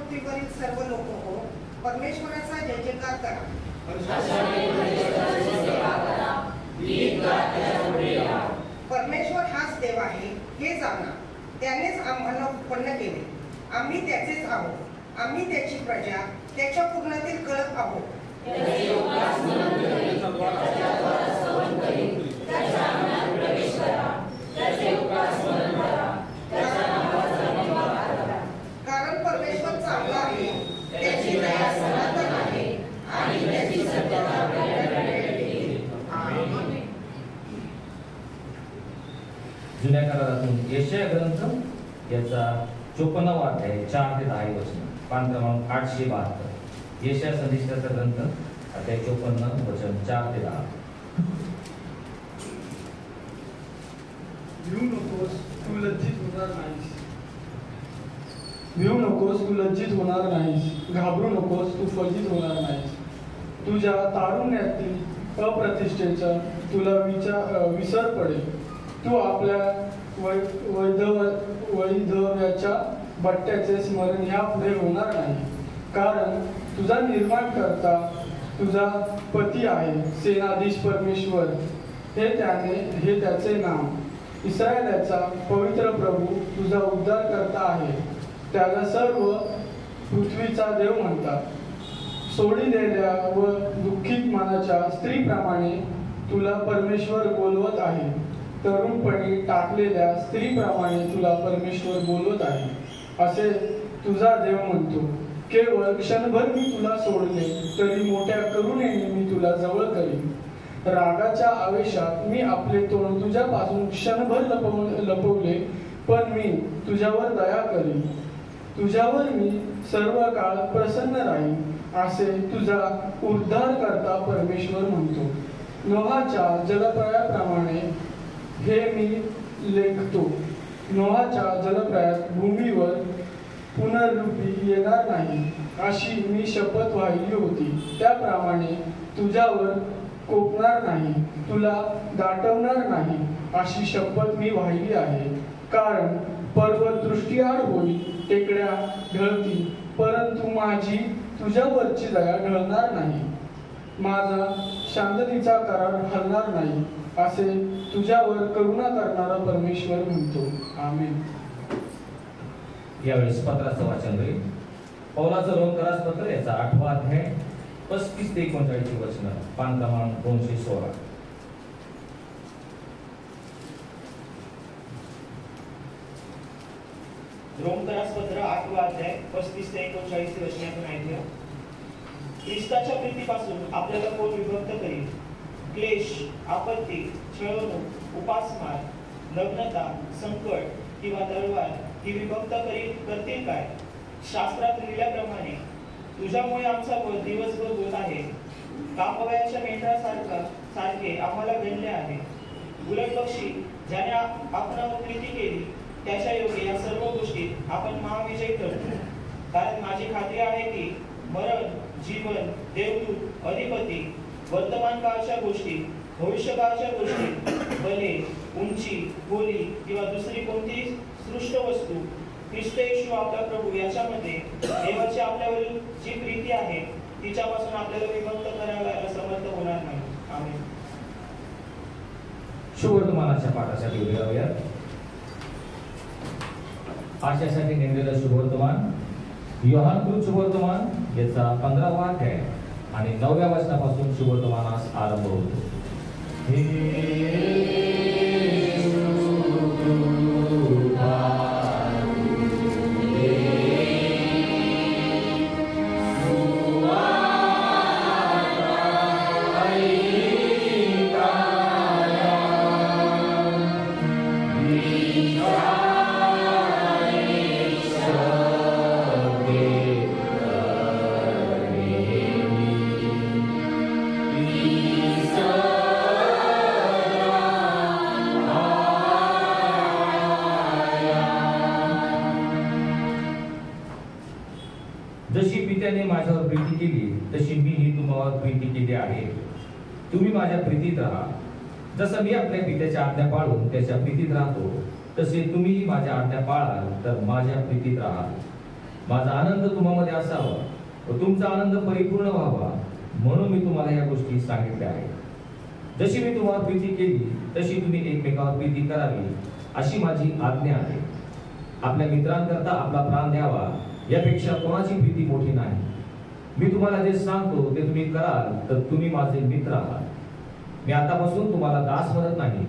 पृथ्वीवरील सर्व लोक हो, परमेश्वराचा जय जयकार करा. परमेश्वर हाच देव आहे हे जाणा. त्यानेच आम्हाला उत्पन्न केले. आम्ही त्याचेच आहोत. आम्ही त्याची प्रजा, त्याच्या पूर्णातील कळप आहोत. कारण परमेश्वर चांगला आहे, त्याची दया सनातन आहे आणि त्याची सत्यता जुन्या करारातून यशाया ग्रंथ याचा 54वा अध्याय 4 ते 10 वचन, पान क्रमांक 872. यशाया संदेशाचा ग्रंथ अध्याय 54 वचन 4 ते 10. भिवू नकोस, तू लज्जित होणार नाहीस. भिवू नकोस, तू लज्जित होणार नाहीस. घाबरू नकोस, तू फजित होणार नाहीस. तुझ्या तारुण्यातील अप्रतिष्ठेचा तुला विसर पडेल. तू आपल्या वैधव्याच्या बट्ट्याचे स्मरण यापुढे होणार नाही. कारण तुझा निर्माणकर्ता तुझा पती आहे, सेनाधीश परमेश्वर हे त्याचे नाव. इस्रायलाचा पवित्र प्रभू तुझा उद्धारकर्ता आहे. त्याला सर्व पृथ्वीचा देव म्हणतात. सोडिलेल्या व दुःखित मनाच्या स्त्रीप्रमाणे तुला परमेश्वर बोलवत आहे. तरुणपणी टाकलेल्या स्त्रीप्रमाणे तुला परमेश्वर बोलवत आहे असे तुझा देव म्हणतो. केवळ क्षणभर मी तुला सोडले तरी मोठ्या करुणेने मी तुला जवळ करीन. रागाच्या आवेशात मी आपले तोंड तुझ्यापासून क्षणभर लपवले, पण मी तुझ्यावर दया करीन. तुझ्यावर मी सर्व काळ प्रसन्न राहीन असे तुझा उद्धारकर्ता परमेश्वर म्हणतो. नोहाच्या जलप्रयाप्रमाणे हे मी लेखतो. नोहाच्या जलप्रयात भूमीवर पुनरुत्ती येणार नाही अशी मी शपथ वाहिली होती. त्याप्रमाणे तुझ्यावर कोपणार नाही, तुला दाटवणार नाही अशी शपथ मी वाहिली आहे. कारण पर्वत दृष्टीआड होईल, टेकड्या ढळतील, परंतु माझी तुझ्यावरची दया ढळणार नाही. माझा शांततेचा करार हलणार नाही असे तुझ्यावर करुणा करणारा परमेश्वर म्हणतो. आमेन. यावेळेस पत्राचं वाचन होईल. पौलाचं रोमकरास पत्र याचा 8वा अध्याय 35 ते 39 वचन, पान क्रमांक 216. रोमकरास पत्र 8वा अध्याय 35 ते 39 वचनातून ऐकूया. ख्रिस्ताच्या प्रीतीपासून आपल्याला कोण विभक्त करील? क्लेश, आपत्ती, छळवणूक, उपासमार, नग्नता, संकट किंवा तलवार ही विभक्त करतील काय? शास्त्रात लिहिल्याप्रमाणे तुझ्यामुळे आमचा दिवसभर होत आहे. कापवयाच्या मेंढरासारखे आम्हाला गणले आहे. उलट पक्षी ज्याने आपणावर प्रीती केली त्याच्या योगे या सर्व गोष्टीत आपण महाविजय करतो. कारण माझी खात्री आहे की मरण, जीवन, देवदूत, अधिपती, वर्तमान काळच्या गोष्टी, भविष्य काळच्या गोष्टी, बले, उंची, खोली किंवा दुसरी कोणतीही सृष्ट वस्तू ख्रिस्त येशू आपला प्रभू याच्यामध्ये देवाची आपल्यावरील जी प्रीती आहे तिच्यापासून आपल्याला विभक्त करायला समर्थ होणार नाही. आमेन. शुभवर्तमानाच्या पाठासाठी उभे राहूयात. आशासाठी नेमलेलं शुभवर्तमान योहान शुभवर्तमान याचा 15वा अध्याय आणि 9व्या वचनापासून शुभवर्तमानास आरंभ होतो. जशी पित्याने माझ्यावर प्रीती केली तशी मीही तुम्हावर प्रीती केली आहे. तुम्ही माझ्या प्रीतीत राहा. जसं मी आपल्या पित्याच्या आज्ञा पाळून त्याच्या प्रीतीत राहतो तसे तुम्हीही माझ्या आज्ञा पाळाल तर माझ्या प्रीतीत राहाल. माझा आनंद तुम्हामध्ये असावा व तुमचा आनंद परिपूर्ण व्हावा म्हणून मी तुम्हाला या गोष्टी सांगितल्या आहेत. जशी मी तुम्हाला प्रीती केली तशी तुम्ही एकमेकावर प्रीती करावी अशी माझी आज्ञा आहे. आपल्या मित्रांकरता आपला प्राण द्यावा यापेक्षा कोणाची प्रीती मोठी नाही. मी तुम्हाला जे सांगतो ते तुम्ही कराल तर तुम्ही माझे मित्र आहात. मी आतापासून तुम्हाला दास म्हणत नाही,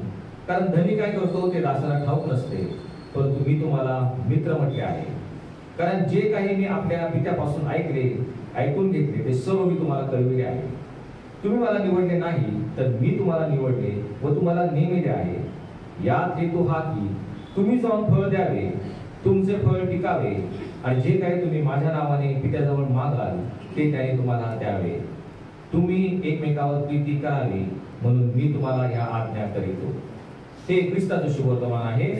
कारण धनी काय करतो ते दासाला ठाऊक नसते, परंतु मी तुम्हाला मित्र म्हटले आहे. कारण जे काही मी आपल्या पित्यापासून ऐकून घेतले ते सर्व मी तुम्हाला कळविले आहे. तुम्ही मला निवडले नाही तर मी तुम्हाला निवडले व तुम्हाला नेमिले आहे. यात हेतू हा की तुम्ही जाऊन फळ द्यावे, तुमचे फळ टिकावे आणि जे काही तुम्ही माझ्या नावाने पित्याजवळ मागाल ते त्याने तुम्हाला द्यावे. तुम्ही एकमेकावर प्रीती करावी म्हणून मी तुम्हाला ह्या आज्ञा करीतो. ते ख्रिस्ताचे शुभवर्तमान आहे.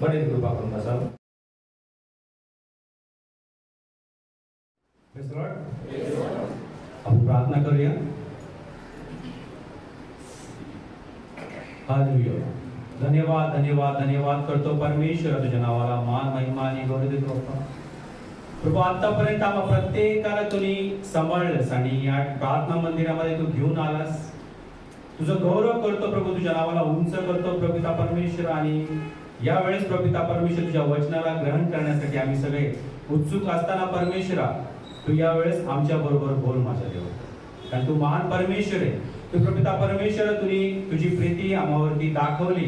बरेच कृपा करून बसावं. आपण प्रार्थना करूया. हालेलुया. धन्यवाद धन्यवाद धन्यवाद करतो परमेश्वर, तुझ्या नावाला मान महिमा आणि गौरव देतो. प्रभू आतापर्यंत आम्हा प्रत्येकाला तुम्ही सांभाळलंस आणि या प्रार्थना मंदिरामध्ये तू घेऊन आलास. तुझं गौरव करतो प्रभू, तुझ्या नावाला उंच करतो प्रभुता परमेश्वर. आणि यावेळेस प्रभुता परमेश्वर तुझ्या वचनाला ग्रहण करण्यासाठी आम्ही सगळे उत्सुक असताना परमेश्वरा तू यावेळेस आमच्या बरोबर बोल माझ्या देवा, कारण तू महान परमेश्वर आहे. तू प्रभुता परमेश्वर तुझी प्रीती आम्हावरती दाखवली,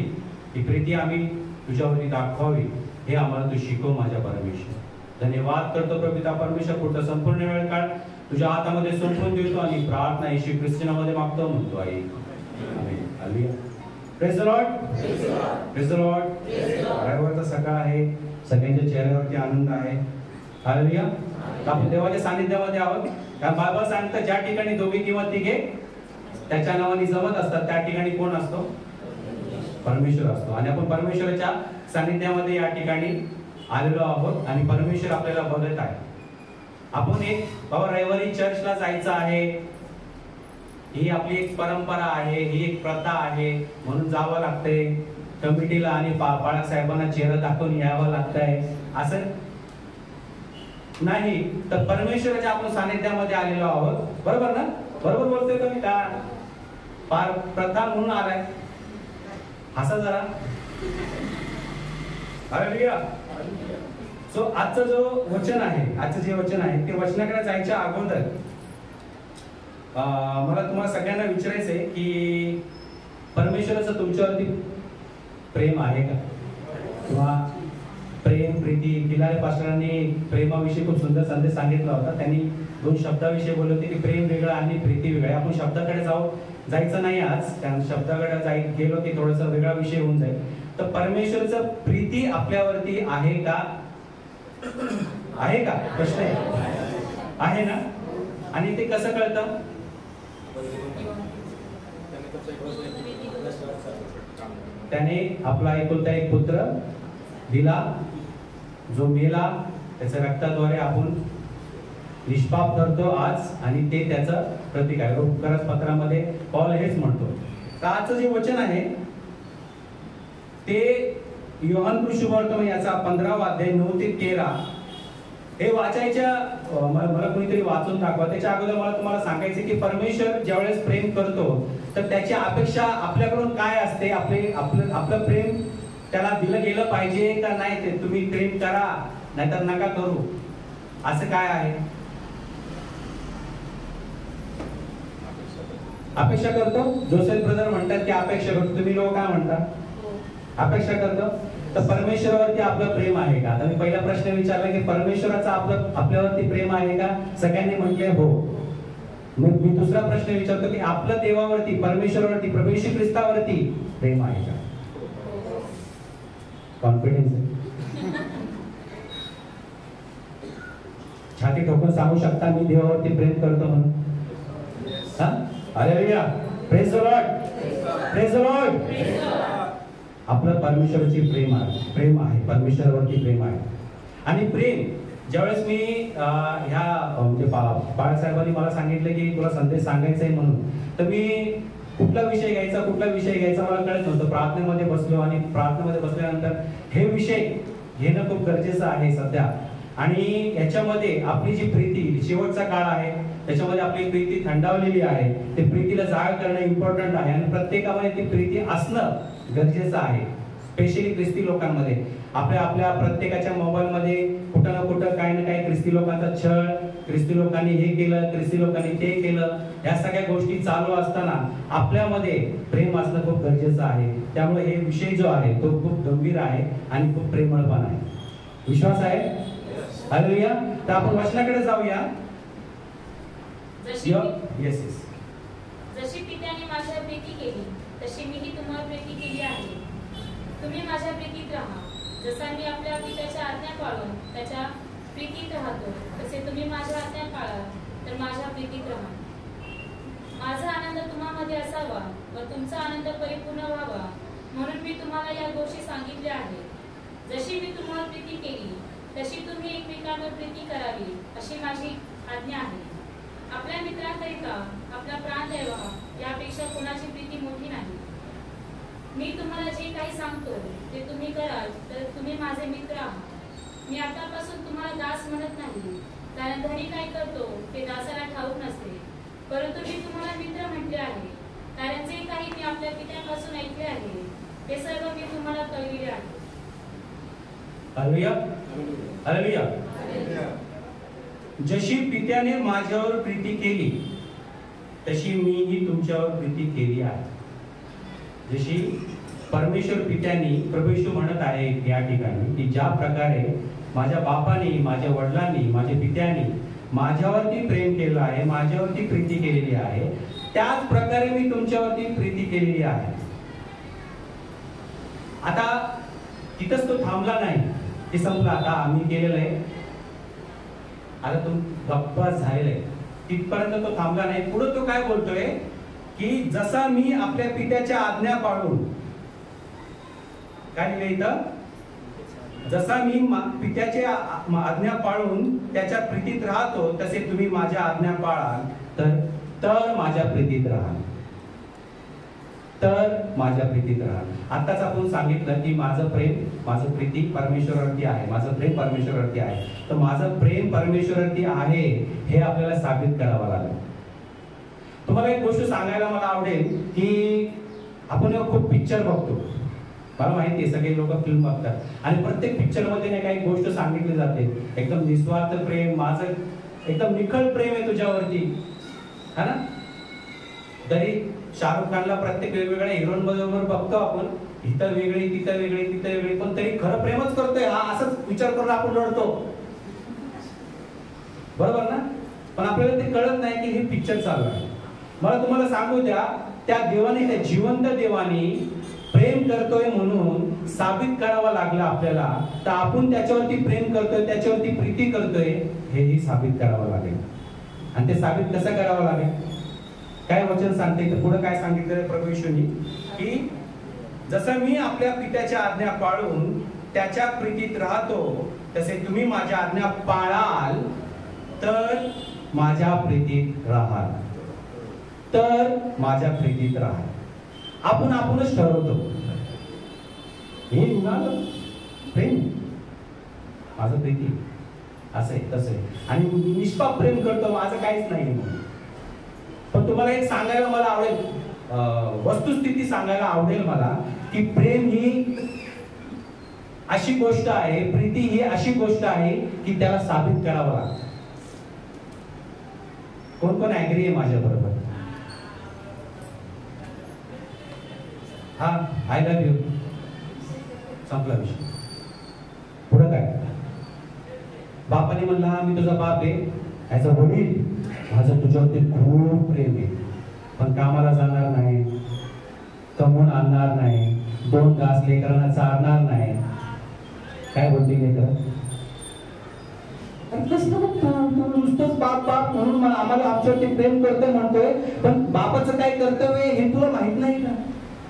ही प्रीती आम्ही तुझ्यावरती दाखवावी हे आम्हाला तू शिकव माझ्या परमेश्वर. धन्यवाद करतो प्रभुता परमेश्वर. पुढचा संपूर्ण वेळ काळ तुझ्या हातामध्ये सोपवून देतो आणि प्रार्थना येशू ख्रिस्ती नावामध्ये मागतो म्हणतो आहे. Amen. Hallelujah. Praise the Lord. Praise the Lord. रविवारचा सकाळ आहे, सगळ्यांच्या चेहऱ्यावरती आनंद आहे. हालेलुया. आपण देवाच्या सानिध्यामध्ये आहोत. कारण बायबल सांगतं ज्या ठिकाणी दोघे किंवा तिघे त्याच्या नावाने जमत असतात त्या ठिकाणी कोण असतो? परमेश्वर असतो. आणि आपण परमेश्वराच्या सानिध्यामध्ये या ठिकाणी आलेलो आहोत आणि परमेश्वर आपल्याला बघत आहे. आपण एक बाबा रविवारी चर्चला जायचं आहे, ही आपली एक परंपरा आहे, ही एक प्रथा आहे म्हणून जावं लागतंय कमिटीला आणि बाळासाहेबांना चेहरा दाखवून यावं लागतंय असं नाही. तर परमेश्वराच्या आपण सानिध्यामध्ये आलेलो आहोत. बरोबर ना? बरोबर बोलतोय का मी? का फार प्रथा म्हणून आलाय? हसा जरा. हालेलुया. सो आजचं जो वचन आहे, आजचं जे वचन आहे ते वचनाकडे जायच्या अगोदर मला तुम्हाला सगळ्यांना विचारायचंय की परमेश्वराचं तुमच्यावरती प्रेम आहे का? किंवा प्रेम प्रीती. किल्लारे पास्टरांनी प्रेमाविषयी खूप सुंदर संदेश सांगितला होता. त्यांनी 2 शब्दाविषयी बोलले होते की प्रेम वेगळं आणि प्रीती वेगळं. आपण शब्दाकडे जायचं नाही आज, कारण शब्दाकडे गेलो की थोडासा वेगळा विषय होऊन जाईल. तर परमेश्वराचं प्रीती आपल्यावरती आहे का? आहे का? प्रश्न आहे ना? आणि ते कसं कळतं? त्याने आपला एकुलता एक पुत्र दिला जो मेला, त्याच्या रक्ताद्वारे आपण निष्पाप ठरतो आज, आणि ते त्याचं प्रतीक आहे. उपकारास पत्रामध्ये पॉल हेच म्हणतो. तर आजचं जे वचन आहे ते योहान शुभवर्तमान याचा 15वा अध्याय 9 ते 13 हे वाचायच्या मला कोणीतरी वाचून दाखवा. त्याच्या अगोदर मला तुम्हाला सांगायचं की परमेश्वर ज्यावेळेस प्रेम करतो तर त्याची अपेक्षा आपल्याकडून काय असते? आपलं प्रेम त्याला दिलं गेलं पाहिजे का नाही? ते तुम्ही प्रेम करा नाहीतर नका करू, असं काय आहे? अपेक्षा करतो. जोसेफ ब्रदर म्हणतात की अपेक्षा करतो. तुम्ही लोक काय म्हणता? अपेक्षा करतो. तर परमेश्वरावरती आपलं प्रेम आहे का? आता मी पहिला प्रश्न विचारला की परमेश्वराचं आपल्यावरती प्रेम आहे का? सगळ्यांनी म्हटले हो. मग मी दुसरा प्रश्न विचारतो की आपलं देवावरती, परमेश्वरावरती, प्रभू येशू ख्रिस्तावरती प्रेम आहे का? कॉन्फिडन्स छाती ठोकून सांगू शकता मी देवावरती प्रेम करतो म्हणून? Hallelujah. Praise the Lord. Praise the Lord. आपलं परमेश्वराची प्रेम आहे, परमेश्वरावरती प्रेम आहे. आणि प्रेम ज्यावेळेस मी ह्या म्हणजे बाळासाहेबांनी मला सांगितलं की तुला संदेश सांगायचा आहे म्हणून, तर मी कुठला विषय घ्यायचा मला कळत नव्हतं. प्रार्थनेमध्ये बसलो आणि प्रार्थनेमध्ये बसल्यानंतर हे विषय घेणं खूप गरजेचं आहे सध्या. आणि याच्यामध्ये आपली जी प्रीती, शेवटचा काळ आहे, त्याच्यामध्ये आपली प्रीती थंडावलेली आहे. ते प्रीतीला जाग करणं इम्पॉर्टंट आहे आणि प्रत्येकामध्ये ती प्रीती असणं गरजेचं आहे. स्पेशली ख्रिस्ती लोकांमध्ये आपल्या प्रत्येकाच्या मोबाईलमध्ये कुठं ना कुठं काही ना काही ख्रिस्ती लोकांचा छळ, ख्रिस्ती लोकांनी हे केलं, ख्रिस्ती लोकांनी ते केलं, या सगळ्या गोष्टी चालू असताना आपल्यामध्ये प्रेम असणं खूप गरजेचं आहे. त्यामुळे हे विषय जो आहे तो खूप गंभीर आहे आणि खूप प्रेमळ पण आहे. विश्वास आहे? हालेलुया. तर आपण वचनाकडे जाऊया. जशी पित्याने माझ्या प्रीती केली तशी मीही तुम्हाला प्रीती केली आहे. तुम्ही माझ्या प्रीतीत राहा. जसा मी आपल्या पित्याच्या आज्ञा पाळून त्याच्या प्रीतीत राहतो, तसे तुम्ही माझ्या आज्ञा पाळा तर माझ्या प्रीतीत राहा. माझा आनंद तुम्हामध्ये असावा व तुमचा आनंद परिपूर्ण व्हावा म्हणून मी तुम्हाला या गोष्टी सांगितल्या आहेत. जशी मी तुम्हाला प्रीती केली तशी तुम्ही एकमेकांवर प्रीती करावी अशी माझी आज्ञा आहे. आपल्या मित्रांकरिता आपला प्राण द्यावा यापेक्षा कोणाची प्रीती मोठी नाही. मी तुम्हाला जे काही सांगतो ते तुम्ही कराल तर तुम्ही माझे मित्र आहात. मी आतापासून तुम्हाला दास म्हणत नाही, कारण धनी काय करतो ते दासाला ठाऊक नसते, परंतु मी तुम्हाला मित्र म्हटले आहे, कारण जे काही मी आपल्या पित्यांपासून ऐकले आहे ते सर्व मी तुम्हाला कळविले आहे. हालेलुया. हालेलुया. जशी पित्याने माझ्यावर प्रीती केली तशी मीही तुमच्यावर प्रीती केली आहे. जशी परमेश्वर पित्यानी, प्रभू येशू म्हणत आहे या ठिकाणी की ज्या प्रकारे माझ्या बापाने, माझ्या वडिलांनी, माझ्या पित्यानी माझ्यावरती प्रेम केलं आहे, माझ्यावरती प्रीती केलेली आहे, त्याच प्रकारे मी तुमच्यावरती प्रीती केलेली आहे. आता तिथंच तो थांबला नाही की संपला, आता आम्ही केलेलं आहे, आता तो गप्पा झालेला आहे, तिथपर्यंत तो थांबला नाही. पुढे तो काय बोलतोय की जसा मी आपल्या पित्याच्या आज्ञा पाळून, काय लिहिलं इथं, जसा मी पित्याच्या आज्ञा पाळून त्याच्या प्रीतीत राहतो तसे तुम्ही माझ्या आज्ञा पाळाल तर माझ्या प्रीतीत राहाल. तर माझ्या प्रीतीत राहाल. आताच आपण सांगितलं की माझं प्रेम, माझं प्रीती परमेश्वरावरती आहे, माझं प्रेम परमेश्वरावरती आहे. तर माझं प्रेम परमेश्वरावरती आहे हे आपल्याला साबित करावं लागेल. तुम्हाला एक गोष्ट सांगायला मला आवडेल की आपण खूप पिक्चर बघतो, मला माहिती आहे सगळे लोक फिल्म बघतात आणि प्रत्येक पिक्चर मध्ये नाही काही गोष्ट सांगितली जाते, एकदम निस्वार्थ प्रेम, माझं एकदम निखळ प्रेम आहे तुझ्यावरती, है ना. तरी शाहरुख खानला प्रत्येक वेगवेगळ्या हिरोईन बरोबर बघतो आपण, इथं वेगळी तिथं वेगळी तिथं वेगळी, पण तरी खरं प्रेमच करतोय हा असंच विचार करून आपण रडतो, बरोबर ना. पण आपल्याला ते कळत नाही की हे पिक्चर चालू आहे. मला तुम्हाला सांगू द्या, त्या देवाने, त्या जिवंत देवाने प्रेम करतोय म्हणून साबित करावं लागलं आपल्याला, तर आपण त्याच्यावरती प्रेम करतोय, त्याच्यावरती प्रीती करतोय हेही साबित करावं लागेल. आणि ते साबित कसं करावं लागेल, काय वचन सांगते तर पुढे काय सांगितलं प्रभू येशूंनी की जसं मी आपल्या पित्याच्या आज्ञा पाळून त्याच्या प्रीतीत राहतो तसे तुम्ही माझ्या आज्ञा पाळाल तर माझ्या प्रीतीत राहाल. तर माझ्या प्रीतीत राहाल. आपणच ठरवतो हे म्हणाल प्रेम, माझं प्रीती असं आहे तसं आहे, आणि निष्पाप प्रेम करतो माझं काहीच नाही. पण तुम्हाला एक सांगायला मला आवडेल, वस्तुस्थिती सांगायला आवडेल मला की प्रेम ही अशी गोष्ट आहे, प्रीती ही अशी गोष्ट आहे की त्याला साबित करावं लागतं. कोण कोण ऍग्री आहे माझ्या बरोबर? हा, आय लव्ह यू, संपला विषय. पुढं काय, बापाने म्हणला हा मी तुझा बाप आहे, ऍज अ वडील माझं तुझ्यावरती खूप प्रेम आहे, पण कामाला जाणार नाही, कमवून आणणार नाही, 2 घास लेकरांना चारणार नाही. काय बोलते लेकर, नुसतंच बाप बाप म्हणून आम्हाला आमच्यावरती प्रेम करतोय म्हणतोय, पण बापाचं काय कर्तव्य हे तुला माहित नाही का,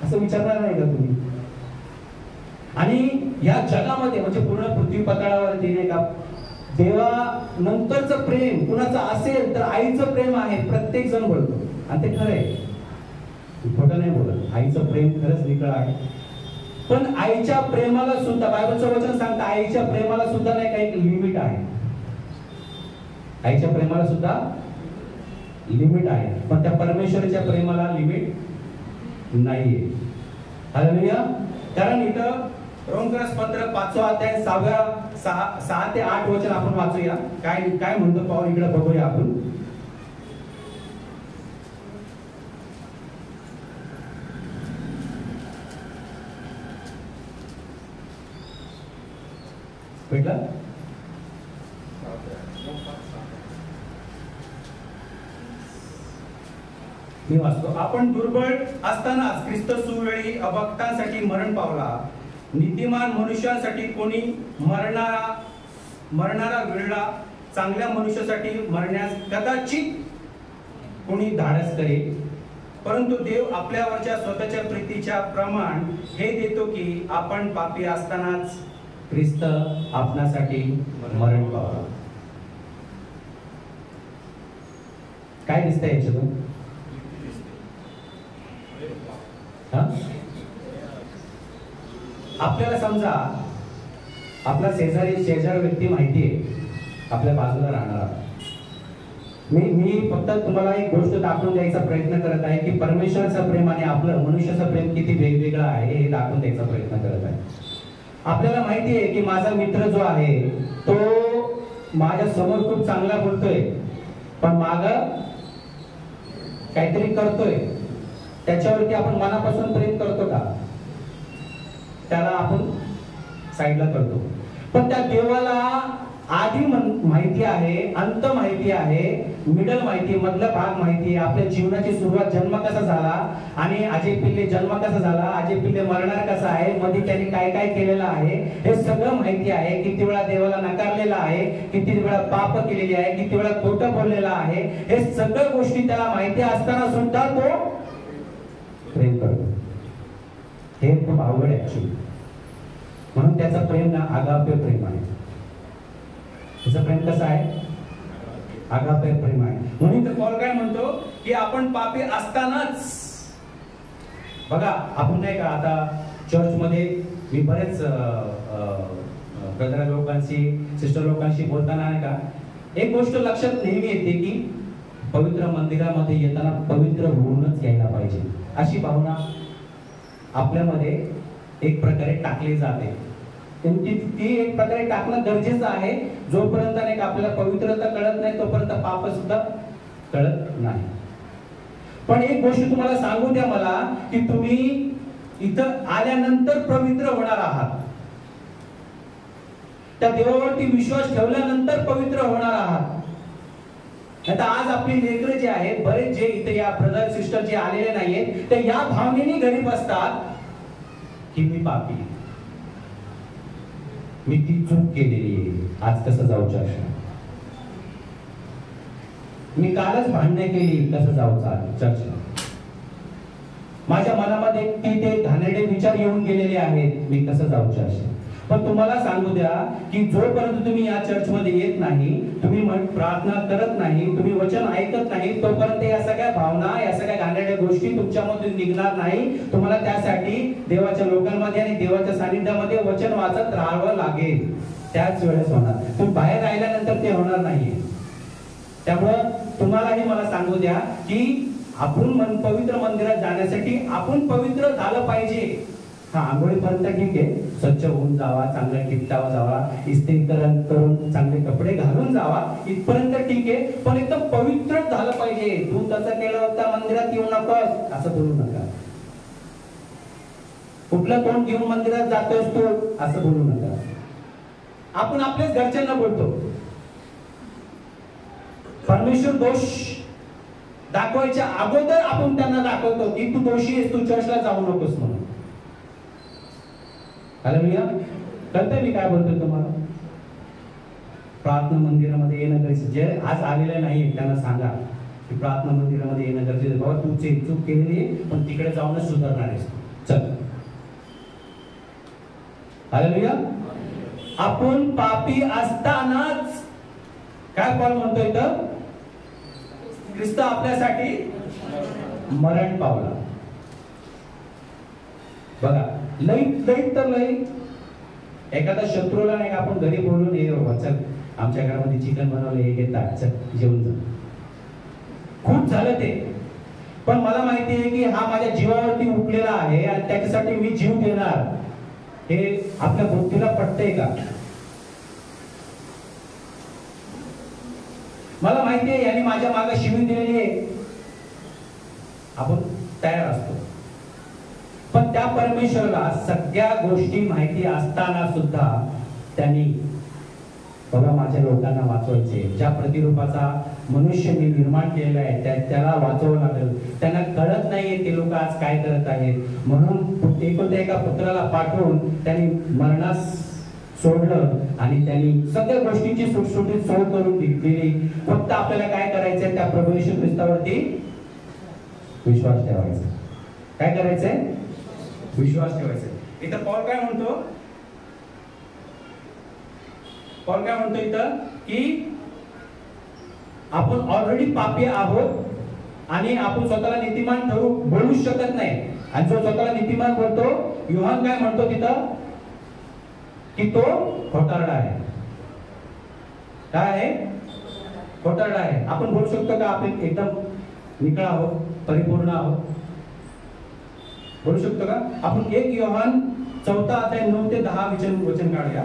असं विचारणार नाही का तुम्ही? आणि या जगामध्ये म्हणजे पूर्ण पृथ्वी पटलावरती नाही का देवा नंतरचं प्रेम कुणाचं असेल तर आईचं प्रेम आहे, प्रत्येक जण बोलतो आणि ते खरं आहे, खोटं नाही बोलत. आईचं प्रेम खरंच निकळ आहे. पण आईच्या प्रेमाला सुद्धा बायबलचं वचन सांगतं आईच्या प्रेमाला सुद्धा नाही काही लिमिट आहे. आईच्या प्रेमाला सुद्धा लिमिट आहे, पण त्या परमेश्वराच्या प्रेमाला लिमिट नाहीये. हालेलुया. कारण इथं रोमकरासपत्र 5 अध्याय 6 ते 8 वचन आपण वाचूया. काय काय म्हणतो पाऊल इकडे बघूया आपण. भेटला? मी वाचतो. आपण दुर्बळ असतानाच ख्रिस्त सुवेळी अभक्तांसाठी मरण पावला. नीतिमान मनुष्यासाठी कोणी मरणारा वेळला चांगल्या मनुष्यासाठी मरण्यास कदाचित कोणी धाडस करेल. परंतु देव आपल्यावरच्या स्वतःच्या प्रीतीच्या प्रमाण हे देतो की आपण पापी असतानाच ख्रिस्त आपणासाठी मरण पावला. काय दिसतंय याच्यातून? आपल्याला समजा आपला शेजार व्यक्ती माहिती आहे, आपल्या बाजूला राहणारा. मी फक्त तुम्हाला एक गोष्ट दाखवून द्यायचा प्रयत्न करत आहे की परमेश्वराचं प्रेम आणि आपलं मनुष्याचं प्रेम किती वेगवेगळं आहे हे दाखवून द्यायचा प्रयत्न करत आहे. आपल्याला माहिती आहे की माझा मित्र जो आहे तो माझ्या समोर खूप चांगला बोलतोय, पण माग काहीतरी करतोय. त्याच्यावरती आपण मनापासून प्रेम करतो का? त्याला आपण साईडला करतो. पण त्या देवाला आधी माहिती आहे, अंत माहिती आहे, मिडल माहिती, मधला भाग माहिती आहे, आपल्या जीवनाची सुरुवात, जन्म कसा झाला आणि अजय पिल्ले जन्म कसा झाला, अजय पिल्ले मरणार कसा आहे, मध्ये त्यांनी काय काय केलेलं आहे हे सगळं माहिती आहे. किती वेळा देवाला नकारलेला आहे, किती वेळा पाप केलेली आहे, किती वेळा खोटं बोललेला आहे, हे सगळ्या गोष्टी त्याला माहिती असताना सुद्धा तो प्रेम करतो. हे खूप अवघड आहे ऍक्च्युअली. म्हणून त्याचं प्रेम ना आगाप्य प्रेम आहे. त्याचं प्रेम कसं आहे? आगाप्य प्रेम आहे. म्हणून तर पौल काय म्हणतो की आपण पापी असतानाच, बघा आपण नाही का आता चर्च मध्ये मी बरेच ब्रदर लोकांशी, सिस्टर लोकांशी बोलताना नाही का एक गोष्ट लक्षात नेहमी येते की पवित्र मंदिरामध्ये येताना पवित्र होऊनच यायला पाहिजे, अशी भावना आपल्यामध्ये एक प्रकारे टाकली जाते. ती एक प्रकारे टाकणं गरजेचं आहे. जोपर्यंत नाही का आपल्याला पवित्रता कळत नाही तोपर्यंत पाप सुद्धा कळत नाही. पण एक गोष्ट तुम्हाला सांगू द्या मला की तुम्ही इथं आल्यानंतर पवित्र होणार आहात. त्या देवावरती विश्वास ठेवल्यानंतर पवित्र होणार आहात. आता आज आपली लेकरं जे आहेत, बरेच जे इथे या ब्रदर सिस्टर जे आलेले नाहीयेत ते या भावनेने घरी बसतात की मी पापी, मी ती चूक केलेली आहे, आज कसं जाऊ चर्चला, मी कालच भांडणे केली कसं जाऊ चर्चला, माझ्या मनामध्ये ते घाणेरडे विचार येऊन गेलेले आहेत, मी कसं जाऊ चर्चला. पण तुम्हाला सांगू द्या की जोपर्यंत तुम्ही या चर्च मध्ये येत नाही, तुम्ही प्रार्थना करत नाही, तुम्ही वचन ऐकत नाही, तोपर्यंत या सगळ्या भावना, या सगळ्या घाणेरड्या गोष्टी तुमच्यामधून निघणार नाही. तुम्हाला त्यासाठी देवाच्या लोकांमध्ये आणि देवाच्या सानिध्यामध्ये वचन वाचत राहावं लागेल. त्याच वेळेस होणार. तुम्ही बाहेर राहिल्यानंतर ते होणार नाही. त्यामुळं तुम्हालाही मला सांगू द्या की आपण पवित्र मंदिरात जाण्यासाठी आपण पवित्र झालं पाहिजे. हा, आंघोळीपर्यंत ठीक आहे, स्वच्छ होऊन जावा, चांगलं टिपटावा जावा, इस्त्री करून चांगले कपडे घालून जावा, इथपर्यंत ठीक आहे. पण एकदम पवित्र झालं पाहिजे. तू तसं केलं होतं मंदिरात येऊ नकोस असं बोलू नका. कुठलं तोंड घेऊन मंदिरात जातोस तू असं बोलू नका. आपण आपल्याच घरच्यांना बोलतो. परमेश्वर दोष दाखवायच्या अगोदर आपण त्यांना दाखवतो की तू दोषी आहेस, तू चर्चला जाऊ नकोस म्हणून. हालेलुया. कळतंय मी काय बोलतोय तुम्हाला? प्रार्थना मंदिरामध्ये येणं गरजेचं. जे आज आलेले नाही त्यांना सांगा की प्रार्थना मंदिरामध्ये येणं गरजेचं. बाबा तू चूक केलेली आहे, पण तिकडे जाऊनच सुधारणार आहेस. चल. हालेलुया. आपण पापी असतानाच काय पॉल म्हणतोय तर ख्रिस्त आपल्यासाठी मरण पावला. बघा लई तर लई एखादा शत्रूला नाही का आपण घरी बोलून ये बाबा चल आमच्या घरामध्ये चिकन बनवलं हे घेतात चल जेवून जा. खूप झालं ते, पण मला माहिती आहे की हा माझ्या जीवावरती उठलेला आहे आणि त्याच्यासाठी मी जीव देणार. हे आपल्या बुद्धीला पटतंय का? मला माहिती आहे यांनी माझ्या मागे शिवी दिलेली आहे, आपण तयार असतो. पण त्या परमेश्वराला सगळ्या गोष्टी माहिती असताना सुद्धा त्यांनी बघा माझ्या लोकांना वाचवायचे, ज्या प्रतिरूपाचा मनुष्य मी निर्माण केलेला आहे त्याला वाचवावं लागेल. त्यांना कळत नाहीये ते लोक आज काय करत आहेत, म्हणून एका पुत्राला पाठवून त्यांनी मरणास सोडलं आणि त्यांनी सगळ्या गोष्टींची सुटसुटीत सोड करून दिली. फक्त आपल्याला काय करायचंय, त्या प्रभू येशू ख्रिस्तावरती विश्वास ठेवायचा. काय करायचंय? विश्वास ठेवायचा. इथं पॉल काय म्हणतो? पॉल काय म्हणतो इथं की आपण ऑलरेडी पापी आहोत आणि आपण स्वतःला नीतिमान ठरू बोलू शकत नाही. आणि जो स्वतःला नीतिमान बोलतो, योहान काय म्हणतो तिथं की तो खोटारडा आहे. काय आहे? खोटारडा आहे. आपण बोलू शकतो का आपण एकदम निकळा आहोत, परिपूर्ण आहोत? बोलू शकतो का आपण? 1 योहान 4 अध्याय 9 ते 10 वचन काढूया.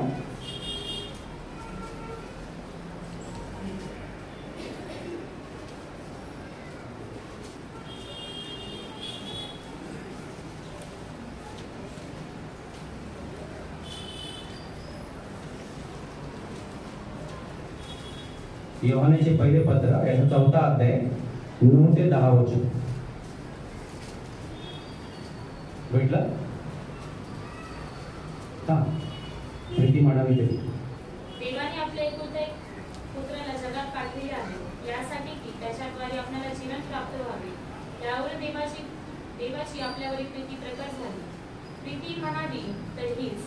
योहानाचे पहिले पत्र याचा 4 अध्याय 9 ते 10 वचन. भेटलं? हा प्रीती म्हणावी तरी देवाने आपल्या एकुलत्या एक पुत्राला जगात पाठविले आहे यासाठी की त्याच्याद्वारे आपल्याला जीवन प्राप्त व्हावे. यावर देवाची आपल्यावर एक प्रीती प्रकट झाली. प्रीती म्हणावी तर हीच,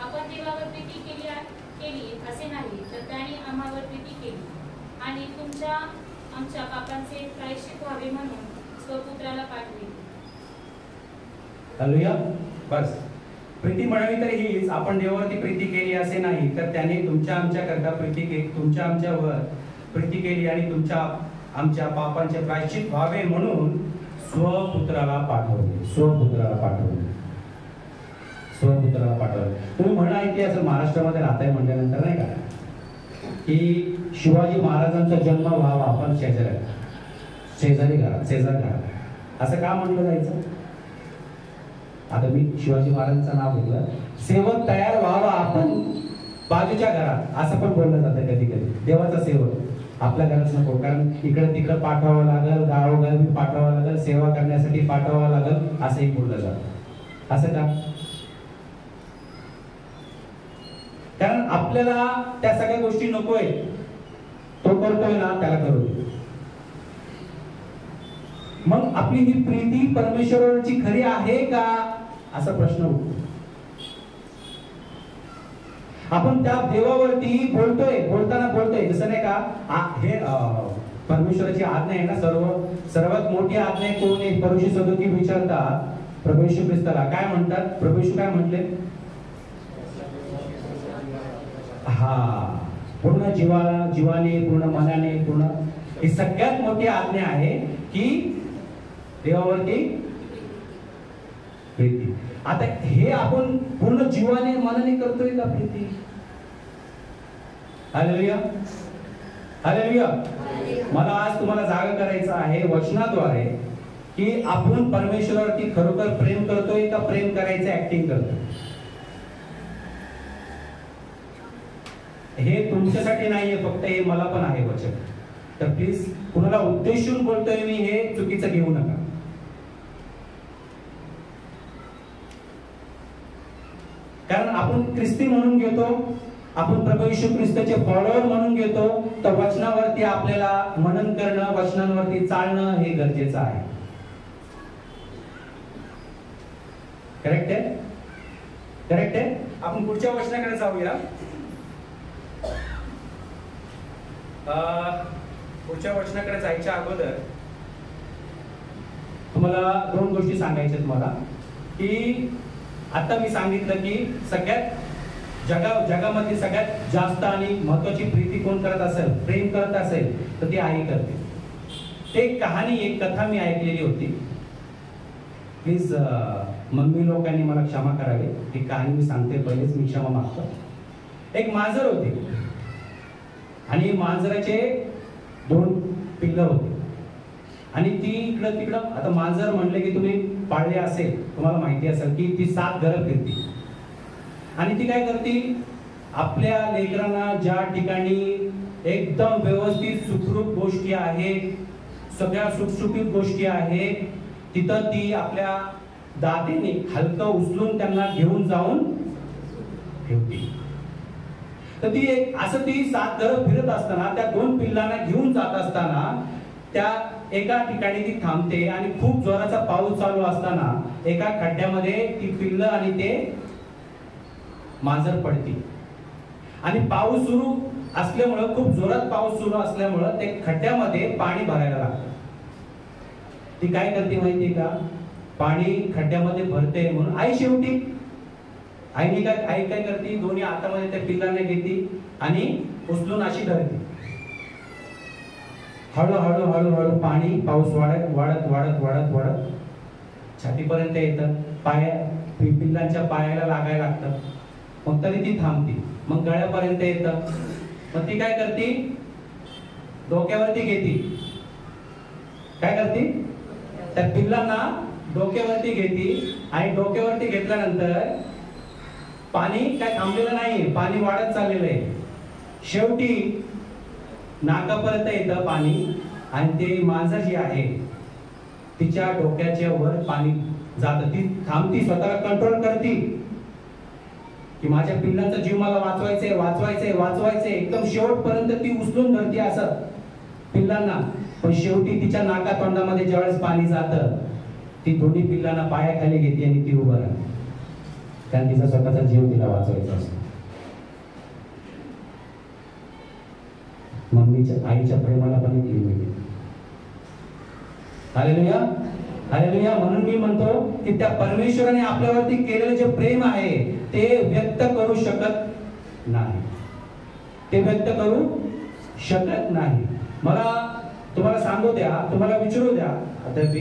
आपण देवावर प्रीती केली असे नाही, तर त्याने आम्हावर प्रीती केली आणि आमच्या पापांचे प्रायश्चित व्हावे म्हणून स्वपुत्राला पाठविले. हालेलुया. बस प्रीती म्हणावी तर हीच, आपण देवावरती प्रीती केली असे नाही, तर त्याने आमच्याकरता तुमच्या आमच्यावर प्रीती केली आणि आमच्या पापांचे प्रायश्चित व्हावे म्हणून स्वपुत्राला पाठवले. तुम्ही म्हणा की असं महाराष्ट्रामध्ये राहताय म्हटल्यानंतर नाही का की शिवाजी महाराजांचा जन्म व्हावा आपण शेजारी घरात असं का म्हणलं जायचं? आता मी शिवाजी महाराजांचं नाव घेतलं, सेवक तयार व्हावा आपण बाजूच्या घरात असं पण बोललं जातं कधी कधी. देवाचा सेवक आपल्या घरात नको, कारण इकडे तिकडे पाठवावं लागेल, गावोगावी पाठवावं लागेल, सेवा करण्यासाठी पाठवावं लागेल असंही बोललं जातं. असं का? कारण आपल्याला त्या सगळ्या गोष्टी नकोय. तो करतोय ना त्याला करू दे. मग आपली ही प्रीती परमेश्वराची खरी आहे का असा प्रश्न उठतो. आपण त्या देवावरती बोलताना बोलतोय जसं नाही का हे परमेश्वराची आज्ञा आहे ना, सर्वात मोठी आज्ञा कोण आहे? परुषी सदोकी विचारतात प्रभू येशू ख्रिस्ताला. काय म्हणतात प्रभू येशू? काय म्हटले? हा, पूर्ण जीवाने, पूर्ण मनाने, पूर्ण, ही सगळ्यात मोठी आज्ञा आहे की देवावरती प्रीती. आता हे आपण पूर्ण जीवाने मनाने करतोय का प्रीती? Hallelujah, hallelujah. मला आज तुम्हाला जागा करायचं आहे वचनाद्वारे की आपण परमेश्वरावरती खरोखर प्रेम करतोय का प्रेम करायचं ऍक्टिंग करतोय? हे तुमच्यासाठी नाहीये फक्त, हे मला पण आहे वचन. तर प्लीज कुणाला उद्देशून बोलतोय मी हे चुकीचं घेऊ नका. कारण आपण ख्रिस्ती म्हणून घेतो, आपण प्रभू येशू ख्रिस्ताचे फॉलोअर म्हणून घेतो, तर वचनावरती आपल्याला मनन करणं, वचनांवरती चालणं हे गरजेचं आहे. करेक्ट आहे? करेक्ट आहे. आपण पुढच्या वचनाकडे जाऊया. पुढच्या वचनाकडे जायच्या अगोदर तुम्हाला दोन गोष्टी सांगायच्या आहेत मला, की आता मी सांगितलं की सगळ्यात जगामध्ये सगळ्यात जास्त आणि महत्वाची प्रीती कोण करत असेल, प्रेम करत असेल तर ती आई करते. ते कहाणी, एक कथा मी ऐकलेली होती. प्लीज मम्मी लोकांनी मला क्षमा करावी, ही कहाणी मी सांगते, पहिलेच मी क्षमा मागतो. एक मांजर होते आणि मांजराचे 2 पिल्लं होते आणि ती इकडं तिकडं. आता मांजर म्हणले की तुम्ही पाळले असेल, तुम्हाला माहिती असेल की ती 7 घरं फिरते आणि ती काय करते, आपल्या लेकरांना ज्या ठिकाणी एकदम व्यवस्थित सुखरूप गोष्टी आहेत, सगळ्या सुटसुटीत गोष्टी आहेत, तिथं ती आपल्या दातेने हलकं उचलून त्यांना घेऊन जाऊन ठेवते. तर ती असं ती 7 घरं फिरत असताना, त्या 2 पिल्लांना घेऊन जात असताना त्या एका ठिकाणी ती थांबते आणि खूप जोराचा पाऊस चालू असताना एका खड्ड्यामध्ये ती पिल्लं आणि ते मांजर पडते आणि पाऊस सुरू असल्यामुळं, खूप जोरात पाऊस सुरू असल्यामुळं ते खड्ड्यामध्ये पाणी भरायला लागतं. ती काय करते माहितीये का, पाणी खड्ड्यामध्ये भरते म्हणून आई शेवटी आई काय करते, दोन्ही हातामध्ये त्या पिल्लांना घेते आणि उचलून अशी धरते. हळूहळू हळूहळू पाणी, पाऊस वाढत वाढत वाढत वाढत वाढत छातीपर्यंत येतं, पिल्लांच्या पायाला लागायला लागतं. मग तरी ती थांबते, मग गळ्यापर्यंत येतं. मग ती काय करते, डोक्यावरती घेते. काय करते, त्या पिल्लांना डोक्यावरती घेते आणि डोक्यावरती घेतल्यानंतर पाणी काय थांबलेलं नाही, पाणी वाढत चाललेलं आहे. शेवटी नाकापर्यंत येतं पाणी आणि ते मांजर जी आहे तिच्या डोक्याच्या वर पाणी जातं. ती थांबती, स्वतःला कंट्रोल करते की माझ्या पिल्लांचा जीव मला वाचवायचंय वाचवायचंय वाचवायचंय. एकदम शेवटपर्यंत ती उचलून धरते असं पिल्लांना. पण शेवटी तिच्या नाका तोंडामध्ये ज्यावेळेस पाणी जातं, ती दोन्ही पिल्लांना पायाखाली घेते आणि ती उभं राहते, कारण तिचा स्वतःचा जीव तिला वाचवायचा असतो. मम्मीच्या, आईच्या प्रेमाला पण एक लिमिट आहे. Hallelujah, hallelujah. म्हणून मी म्हणतो की त्या परमेश्वराने आपल्यावरती केलेलं जे प्रेम आहे ते व्यक्त करू शकत नाही, ते व्यक्त करू शकत नाही. मला तुम्हाला सांगू द्या, तुम्हाला विचारू द्या अद्याप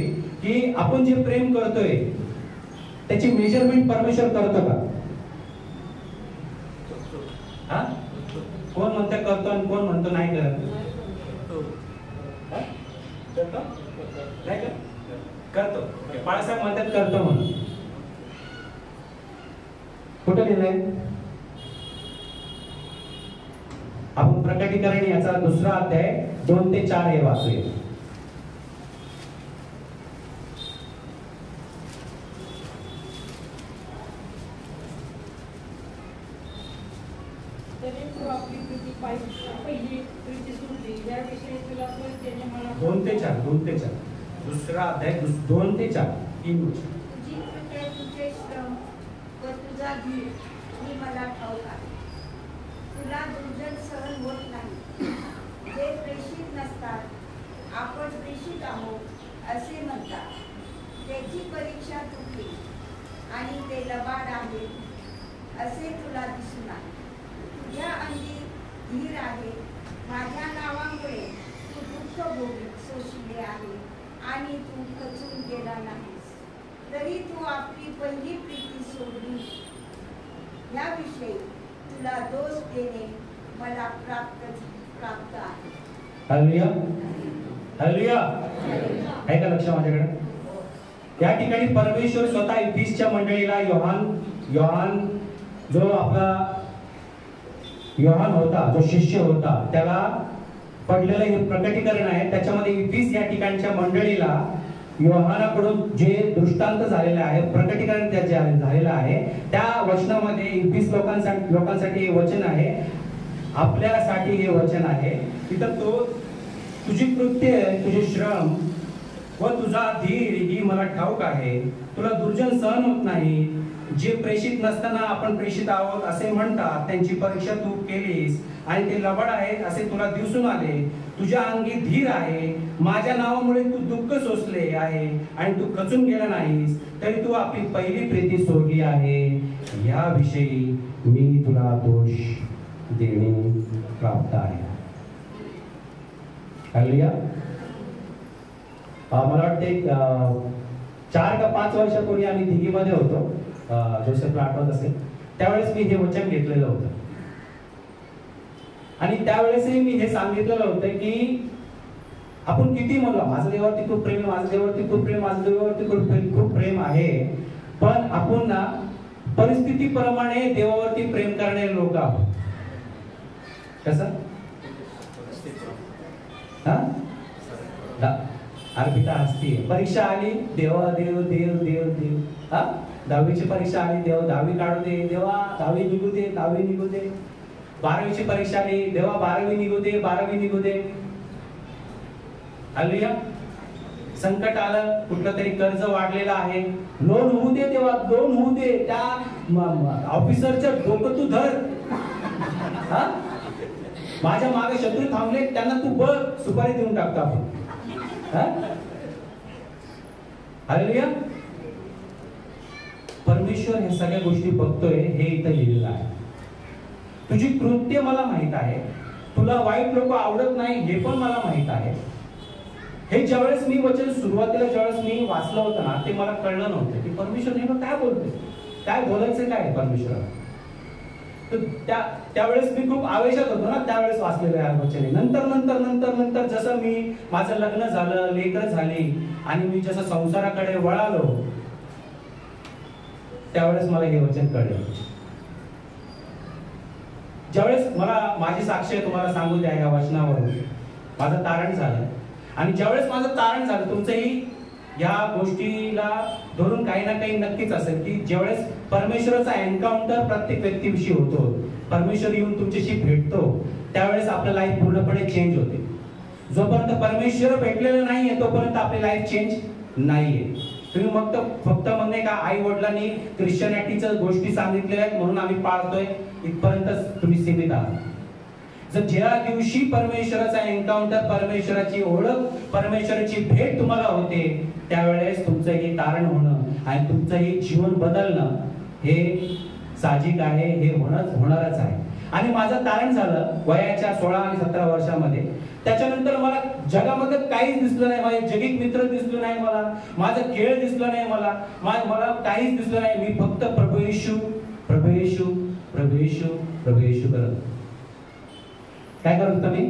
की आपण जे प्रेम करतोय त्याची मेजरमेंट परमेश्वर करतो का? हा, कोण म्हणतं करतो आणि कोण म्हणतो नाही करत? करतो. बाळासाहेब म्हणतात करतो म्हणून. कुठं लिहिलंय? आपण प्रकटीकरण याचा 2रा अध्याय 2 ते 4 हे वाचूया. पहिली प्रीती सुटली, याविषयी तुला त्याने मला 2 ते 4, 2 ते 4, 2रा अध्याय 2 ते 4, 3 वचन. तुझी कृत्ये, तुझे श्रम व तुझा धीर ही मला ठाऊक आहे. तुला दुर्जन सहन होत नाही. जे प्रेषित नसतात आपण प्रेषित आहोत असे म्हणतात. त्याची परीक्षा तुटली आणि ते लबाड आहे असे तुला दिसून आले. तुझ्या अंगी धीर आहे. माझ्या नावामुळे तू दुःख सोसले आहे आणि तू खचून गेला नाहीस. तरी तू आपली पहिली प्रीती सोडली. याविषयी तुला दोष देणे मला प्राप्त आहे. Hallelujah, hallelujah. आहे का लक्ष माझ्याकडे? या ठिकाणी परमेश्वर स्वतः इफिसच्या मंडळीला योहान जो आपला योहान होता, जो शिष्य होता, त्याला पडलेलं हे प्रकटीकरण आहे. त्याच्यामध्ये इफिस या ठिकाणच्या मंडळीला योहानाकडून जे दृष्टांत झालेले आहे, प्रकटीकरण त्याचे झालेलं आहे, त्या वचनामध्ये इफिस लोकांसाठी हे वचन आहे, आपल्यासाठी हे वचन आहे. तिथं तो तुझी कृत्य, तुझे श्रम व तुझा धीर ही मला ठाऊक आहे. तुला दुर्जन सहन होत नाही. जे प्रेषित नसताना आपण प्रेषित आहोत असे म्हणतात त्यांची परीक्षा तू केलीस आणि ते लबड आहेत असे तुला दिसून आले. तुझ्या अंगी धीर आहे, माझ्या नावामुळे तू दुःख सोसले आहे आणि तू खचून गेला नाहीस, तरी तू आपली पहिली प्रीती सोडली आहे. याविषयी मी तुला दोष देणे प्राप्त आहे. हालेलुया. मला वाटते 4 का 5 वर्षापूर्वी आम्ही दिघीमध्ये होतो, जोसेफला आठवत असेल. त्यावेळेस मी हे वचन घेतलेलं होतं आणि त्यावेळेसही मी हे सांगितलेलं होतं की आपण किती म्हणलो माझं देवावरती खूप प्रेम, माझं देवावरती खूप प्रेम, माझं देवावरती खूप प्रेम आहे, पण आपण ना परिस्थितीप्रमाणे देवावरती प्रेम करणारे लोक आहोत. कसं अर्पिता हसती. परीक्षा आली, देवा देव देव देव देव. 10वीची परीक्षा आली, देवा 10वी काढू दे, देवा 10वी निघू दे, 10वी निघू दे. 12वीची परीक्षा आली, देवा 12वी निघू दे, 12वी निघू दे. हालेलुया. संकट आलं, कुठलं तरी कर्ज वाढलेलं आहे, लोन होऊ दे देवा, लोन होऊ दे. त्या ऑफिसरचं डोकं तू धर. माझ्या मागे शत्रू थांबले, त्यांना तू बघ, सुपारी देऊन टाकतो आपण. हालेलुया. परमेश्वर हे सगळ्या गोष्टी बघतोय, हे इथं लिहिलेलं आहे. तुझी कृत्य मला माहित आहे, तुला वाईट लोक आवडत नाही हे पण मला माहित आहे. हे ज्यावेळेस मी वचन सुरुवातीला ज्यावेळेस मी वाचलं होतं ना, ते मला कळलं नव्हतं की परमेश्वर नेमकं काय बोलतोय, काय बोलायचं काय परमेश्वराला. त्यावेळेस मी खूप आवेशात होतो ना, त्यावेळेस वाचलेलं आहे वचन. नंतर नंतर नंतर नंतर जसं मी माझं लग्न झालं, लेकरं झाली आणि मी जसं संसाराकडे वळालो, त्यावेळेस मला हे वचन कळलं. ज्यावेळेस मला माझी साक्ष तुम्हाला सांगू द्या, या वचनावरून माझं तारण झालं. आणि ज्यावेळेस माझं तारण झालं, तुमचंही या गोष्टीला धरून काही ना काही नक्कीच असेल की ज्यावेळेस परमेश्वराचा एन्काउंटर प्रत्येक व्यक्तीविषयी होतो, परमेश्वर येऊन तुमच्याशी भेटतो, त्यावेळेस आपलं लाईफ पूर्णपणे चेंज होते. जोपर्यंत परमेश्वर भेटलेलं नाहीये तोपर्यंत आपली लाईफ चेंज नाहीये. तुम्ही फक्त म्हणणे का आई वडिलांनी ख्रिश्चनिटीच्या गोष्टी सांगितलेल्या आहेत म्हणून आम्ही पाळतोय, इथपर्यंतच तुम्ही सीमित आहात. जर ज्या दिवशी परमेश्वराचा एन्काउंटर, परमेश्वराची ओळख, परमेश्वराची भेट तुम्हाला होते, त्यावेळेस तुमचंही तारण होणं आणि तुमचंही जीवन बदलणं हे साहजिक आहे, हे होणारच आहे. आणि माझं तारण झालं वयाच्या 16 आणि 17 वर्षामध्ये. त्याच्यानंतर मला जगामध्ये काहीच दिसलं नाही, माझे जगित मित्र दिसले नाही, मला माझं खेळ दिसलं नाही, मला काहीच दिसलं नाही. मी फक्त प्रभू येशू प्रभू येशू प्रभू येशू प्रभू येशू करत. काय करत होता मी?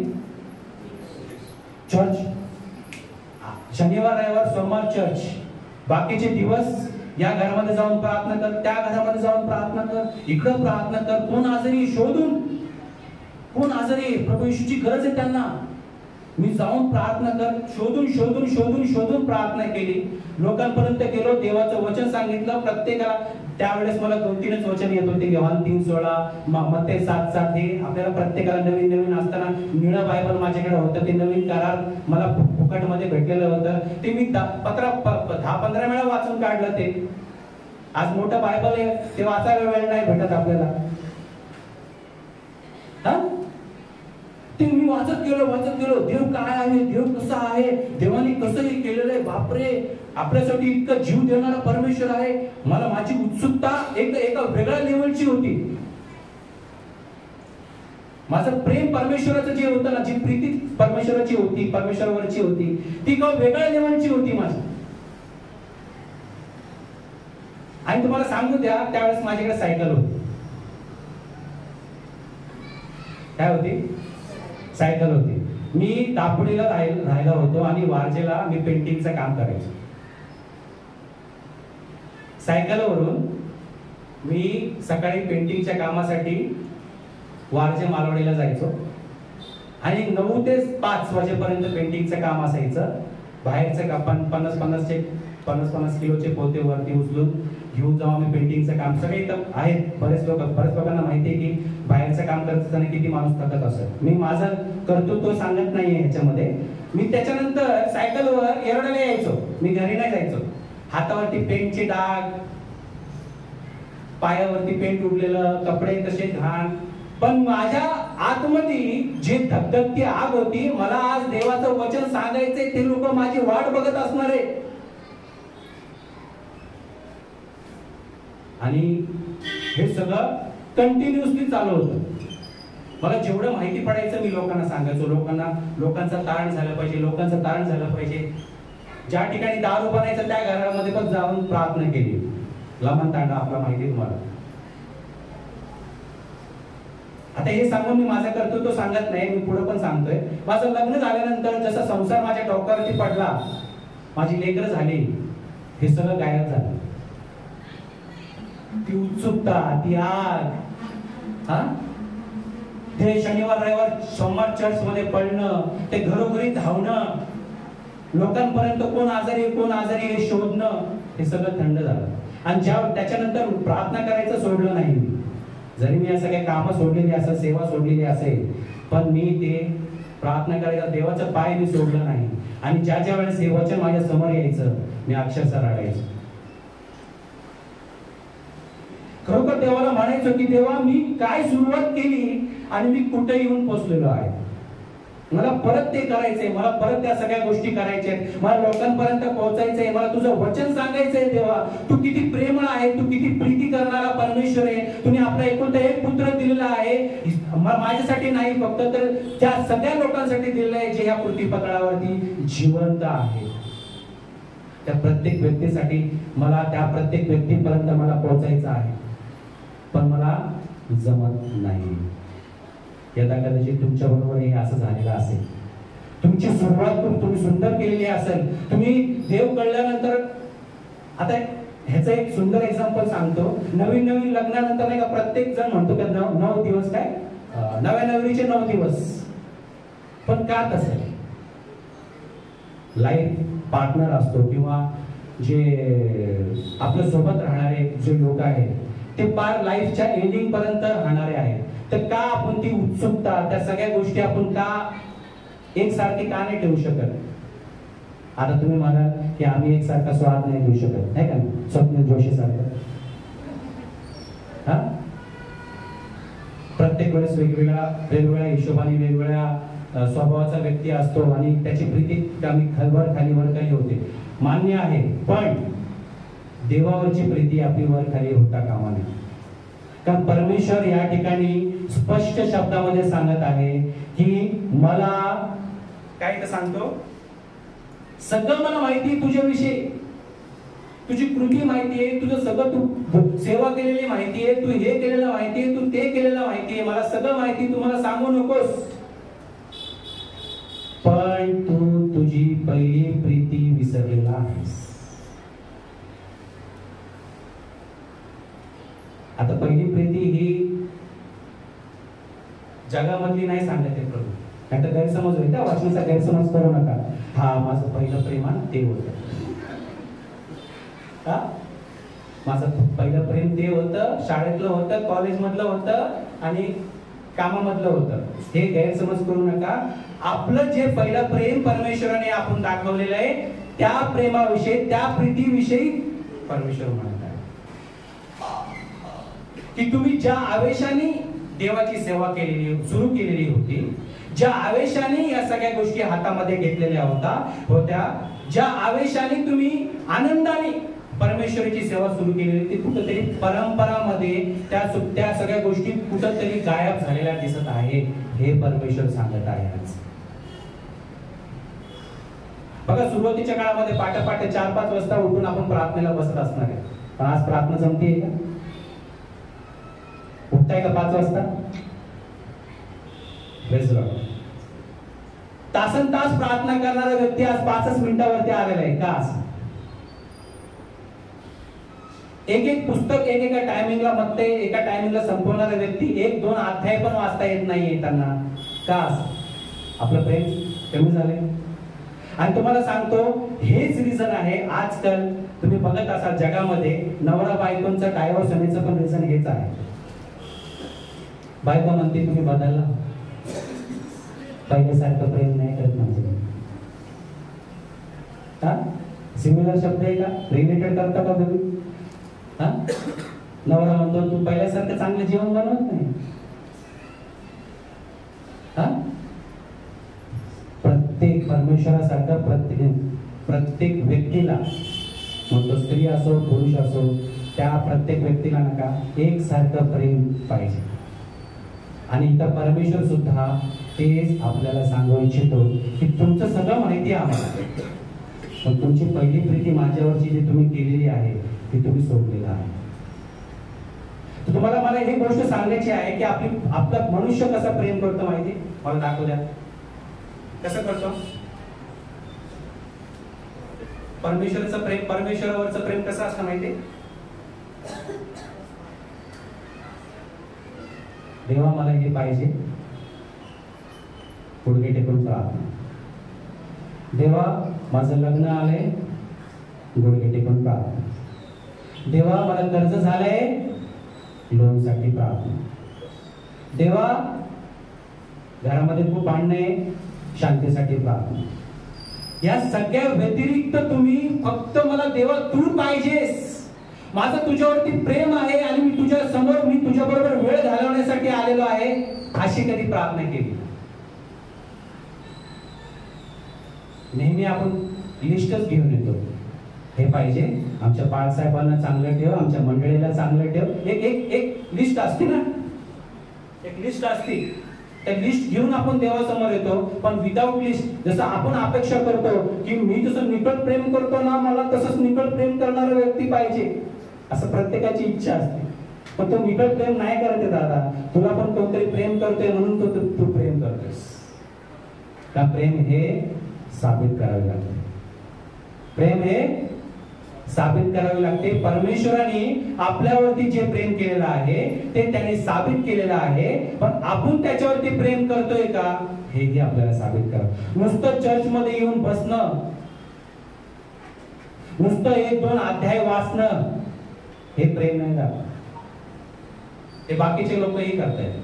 चर्च, शनिवार रविवार सोमवार चर्च, बाकीचे दिवस या घरामध्ये जाऊन प्रार्थना कर, त्या घरामध्ये जाऊन प्रार्थना कर, इकडं प्रार्थना कर. कोण आजारी शोधून, कोण आजारी प्रभू येशूची गरज आहे त्यांना, मी जाऊन प्रार्थना कर, शोधून शोधून शोधून शोधून प्रार्थना केली. लोकांपर्यंत गेलो, देवाचं वचन सांगितलं प्रत्येकाला. त्यावेळेस मला 2-3च वचन येत होते, योहान 3:16, मत्ते 7:7. हे आपल्याला प्रत्येकाला नवीन नवीन असताना निळं बायबल माझ्याकडे होतं, ते नवीन करार मला फुकटमध्ये भेटलेलं होतं. ते मी 10-15 वेळा वाचून काढलं. ते आज मोठं बायबल आहे, ते वाचायला वेळ नाही भेटत आपल्याला. ते मी वाचत गेलो, देव काय आहे, देव कसा आहे, देवाने कसं हे केलेलं आहे, बापरे, आपल्यासाठी इतकं जीव देणारा परमेश्वर आहे. मला माझी उत्सुकता एका वेगळ्या लेवलची होती. माझं प्रेम परमेश्वराचं जे होतं ना, जी प्रीती परमेश्वराची होती, परमेश्वरावरची होती, ती एका वेगळ्या लेवलची होती माझी. आणि तुम्हाला सांगू द्या, त्यावेळेस माझ्याकडे सायकल होती. काय होती? सायकल होती. मी दापोलीला राहिला होतो आणि वारजेला मी पेंटिंगचं काम करायचो. सायकलवरून मी सकाळी पेंटिंगच्या कामासाठी वारजे मालवणीला जायचो आणि 9 ते 5 वाजेपर्यंत पेंटिंगचं काम असायचं. बाहेरचं काम 50 किलोचे पोते वरती उचलून घेऊन जाऊ आम्ही पेंटिंगचं काम. सगळे इथं आहेत, बरेच लोकांना माहिती आहे की बाहेरचं काम करत असताना किती माणूस थकत असत. मी माझं कर्तृत्व सांगत नाहीये ह्याच्यामध्ये. मी त्याच्यानंतर सायकलवर एरडाला यायचो, मी घरी नाही जायचो. हातावरती पेंटचे डाग, पायावरती पेंट उडलेलं, कपडे तसे घाण, पण माझ्या आतमध्ये जे धगधगती आग होती, मला आज देवाचं वचन सांगायचंय, ते लोक माझी वाट बघत असणार आहे. आणि हे सगळं कंटिन्युअसली चालू होतं. मला जेवढं माहिती पडायचं मी लोकांना सांगायचो, लोकांचं तारण झालं पाहिजे, लोकांचं तारण झालं पाहिजे. ज्या ठिकाणी दारू बनायचं त्या घरामध्ये पण जाऊन प्रार्थना केली. लमन तांडा आपला माहिती तुम्हाला. आता हे सांगून मी माझं कर्तृत्व सांगत नाही, मी पुढे पण सांगतोय. माझं लग्न झाल्यानंतर जसा संसार माझ्या डोक्यावरती पडला, माझी लेकरं झाली, हे सगळं गायब झालं. ती उत्सुकता, ती आग, ते शनिवार रविवार सोमवार चर्च मध्ये पडणं, ते घरोघरी धावणं, लोकांपर्यंत कोण आजारी हे शोधणं, हे सगळं थंड झालं. आणि त्याच्यानंतर प्रार्थना करायचं सोडलं नाही. जरी मी असं काही कामं सोडलेली असेल, सेवा सोडलेली असेल, पण मी ते प्रार्थना करायचा देवाचं पाय मी सोडलं नाही. आणि ज्या वेळेस हे वचन माझ्या समोर यायचं, मी अक्षरशः रडायचो. खरोखर देवाला म्हणायचो की देवा, मी काय सुरुवात केली आणि मी कुठे येऊन पोहोचलेलो आहे. मला परत ते करायचंय, मला परत त्या सगळ्या गोष्टी करायच्या आहेत, मला लोकांपर्यंत पोहोचायचंय, मला तुझं वचन सांगायचंय. देवा, तू किती प्रेमळ आहे, तू किती प्रीती करणारा परमेश्वर आहे. तुम्ही आपला एकुलता एक पुत्र दिलेला आहे, माझ्यासाठी नाही फक्त, तर त्या सगळ्या लोकांसाठी दिलेला आहे जे या पृथ्वीपटलावरती जिवंत आहे. त्या प्रत्येक व्यक्तीसाठी, मला त्या प्रत्येक व्यक्तीपर्यंत मला पोहोचायचं आहे, पण मला जमत नाही. यदा कदाचित तुमच्या बरोबर हे असं झालेलं असेल. तुमची सुरुवात तुम्ही सुंदर केलेली असेल. तुम्ही देव कळल्यानंतर, आता ह्याचं एक सुंदर एक्झाम्पल सांगतो. नवीन लग्नानंतर नाही का प्रत्येक जण म्हणतो का 9 दिवस काय, नव्या नवरीचे 9 दिवस. पण का तसं? लाईफ पार्टनर असतो किंवा जे आपल्या सोबत राहणारे जे लोक आहेत, ते पार लाईफच्या एंडिंग पर्यंत राहणारे आहेत. तर का आपण ती उत्सुकता, त्या सगळ्या गोष्टी आपण का एकसारखी का नाही ठेवू शकत? आता तुम्ही म्हणाल की आम्ही एकसारखा स्वाद नाही देऊ शकत, नाही का? स्वप्नील जोशी सारखं प्रत्येक वेळेस वेगवेगळ्या हिशोबाने वेगवेगळ्या स्वभावाचा व्यक्ती असतो आणि त्याची प्रीती आम्ही वर खाली होते, मान्य आहे. पण देवावरची प्रीती आपली वर खाली होता कामा नये. कारण परमेश्वर या ठिकाणी स्पष्ट शब्दामध्ये सांगत आहे की मला काय तर सांगतो, सगळं मला माहिती तुझ्याविषयी, तुझी कृती माहिती आहे, तुझं सगळं तू सेवा केलेली माहिती आहे, तू हे केलेलं माहिती आहे, तू ते केलेलं माहिती आहे, मला सगळं माहिती, तू मला सांगू नकोस. पण तू तुझी पहिली प्रीती विसरलेला आहेस. आता पहिली प्रीती ही जगामधली नाही सांगत आहे प्रभू. नाही तर गैरसमज होईल, त्या वाचनाचा गैरसमज करू नका. हा माझं पहिलं प्रेम ते होतं, माझं पहिलं प्रेम ते होतं, शाळेतलं होतं, कॉलेजमधलं होतं आणि कामामधलं होतं. हे गैरसमज करू नका. आपलं जे पहिलं प्रेम परमेश्वराने आपण दाखवलेलं आहे, त्या प्रेमाविषयी, त्या प्रीतीविषयी परमेश्वर म्हणत आहे की तुम्ही ज्या आवेशाने देवाची सेवा केलेली सुरू केलेली होती, ज्या आवेशाने या सगळ्या गोष्टी हातामध्ये घेतलेल्या होत्या, ज्या आवेशाने तुम्ही आनंदाने परमेश्वराची सेवा सुरू केलेली होती, कुठंतरी परंपरामध्ये त्या सगळ्या गोष्टी कुठंतरी गायब झालेल्या दिसत आहे. हे परमेश्वर सांगत आहे आज. बघा, सुरुवातीच्या काळामध्ये पहाटे 4-5 वाजता उठून आपण प्रार्थनेला बसत असणार आहे. पण आज प्रार्थना जमतीये का? उठताय का 5 वाजता? तासनतास प्रार्थना करणारा व्यक्ती आज 5 मिनिटावरती आलेला आहे का? एक पुस्तक एका टायमिंगला बघते, एका टायमिंगला संपवणारा व्यक्ती 1-2 अध्याय पण वाचता येत नाहीये त्यांना का? आपलं प्रेम कमी झालंय. आणि तुम्हाला सांगतो, हेच रिझन आहे. आजकाल तुम्ही बघत असाल जगामध्ये नवरा बायकोंचा डायव्हर्स होण्याचं पण रिझन हेच आहे. बायको म्हणते तुम्ही बदलला, पहिल्यासारखं प्रेम नाही करत म्हणजे. सिमिलर शब्द आहे का? रिलेटेड करता का तुम्ही? नवरा म्हणतो तू पहिल्यासारखं चांगलं जेवण बनवत नाही. हा, प्रत्येक परमेश्वरासारखं प्रत्येक व्यक्तीला, मग तो स्त्री असो पुरुष असो, त्या प्रत्येक व्यक्तीला नका एकसारखं प्रेम पाहिजे. आणि इथं परमेश्वर सुद्धा तेच आपल्याला सांगू इच्छितो की तुमचं सगळं माहिती आहे आम्हाला, पण तुमची पहिली प्रीती माझ्यावरची जी तुम्ही केलेली आहे ती तुम्ही सोडलेलं आहे. तर तुम्हाला मला ही गोष्ट सांगायची आहे की आपला मनुष्य कसं प्रेम करतो माहिती, मला दाखवू द्या कसं करतो. परमेश्वरावरचं प्रेम कसं असतं माहिती. देवा मला हे पाहिजे, गुडघे टेकून प्रार्थना. देवा माझं लग्न आलंय, गुडघे टेकून प्रार्थना. देवा मला कर्ज झालंय, लोनसाठी प्रार्थना. देवा घरामध्ये खूप भांडण आहे, शांतीसाठी प्रार्थना. या सगळ्या व्यतिरिक्त तुम्ही फक्त मला देवा तू पाहिजेस, माझं तुझ्यावरती प्रेम आहे आणि मी तुझ्या समोर, मी तुझ्या बरोबर वेळ घालवण्यासाठी आलेलो आहे, अशी कधी प्रार्थना केली. नेहमी आपण लिस्टच घेऊन येतो, हे पाहिजे, आमच्या बाळासाहेबांना चांगलं ठेव, आमच्या मंडळीला चांगलं ठेव. एक लिस्ट असते ना, एक लिस्ट असते, त्या लिस्ट घेऊन आपण देवासमोर येतो. पण विदाउट लिस्ट, जसं आपण अपेक्षा करतो की मी जसं निकट प्रेम करतो ना, मला तसंच निकट प्रेम करणारा व्यक्ती पाहिजे, असं प्रत्येकाची इच्छा असते. पण तो निकट प्रेम नाही करते दादा, तुला पण कोणतरी प्रेम करतोय म्हणून तू प्रेम करतोस का. प्रेम हे साबित करावे लागते, प्रेम हे साबित करावे लागते. परमेश्वराने आपल्यावरती जे प्रेम केलेलं आहे ते त्याने साबित केलेलं आहे, पण आपण त्याच्यावरती प्रेम करतोय का हेही आपल्याला साबित करावं. नुसतं चर्च मध्ये येऊन बसणं, नुसतं 1-2 अध्याय वाचणं हे प्रेम नाही का, ते बाकीचे लोकही करतायत.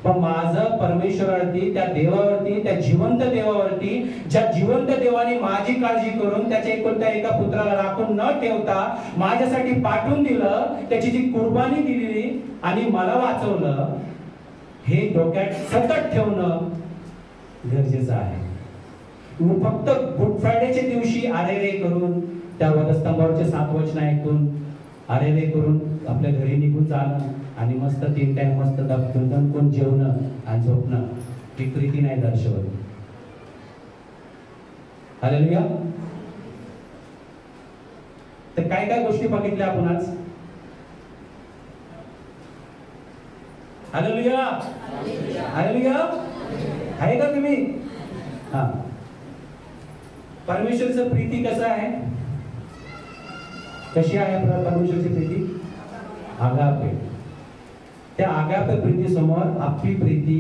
पण माझं परमेश्वरावरती, त्या देवावरती, त्या जिवंत देवावरती, ज्या जिवंत देवाने माझी काळजी करून त्याच्या एका पुत्राला राखून न ठेवता माझ्यासाठी पाठवून दिलं, त्याची जी कुर्बानी दिलेली आणि मला वाचवलं, हे डोक्यात सतत ठेवणं गरजेचं आहे. फक्त गुड फ्रायडेच्या दिवशी आरेरे करून, त्या वधस्तंभावरचे 7 वचन ऐकून आरेरे करून आपल्या घरी निघून जाणं आणि मस्त 3 टाइम मस्त दणकून जेवणं आणि झोपणं, ही प्रीती नाही दर्शवत. हालेलुया. तर काय काय गोष्टी बघितल्या आपण आज. Hallelujah, hallelujah. आहे का तुम्ही. हा, परमेश्वरचं प्रीती कसं आहे, कशी आहे परमेश्वरची प्रीती. आगापे. त्या आगापे प्रीती समोर आपली प्रीती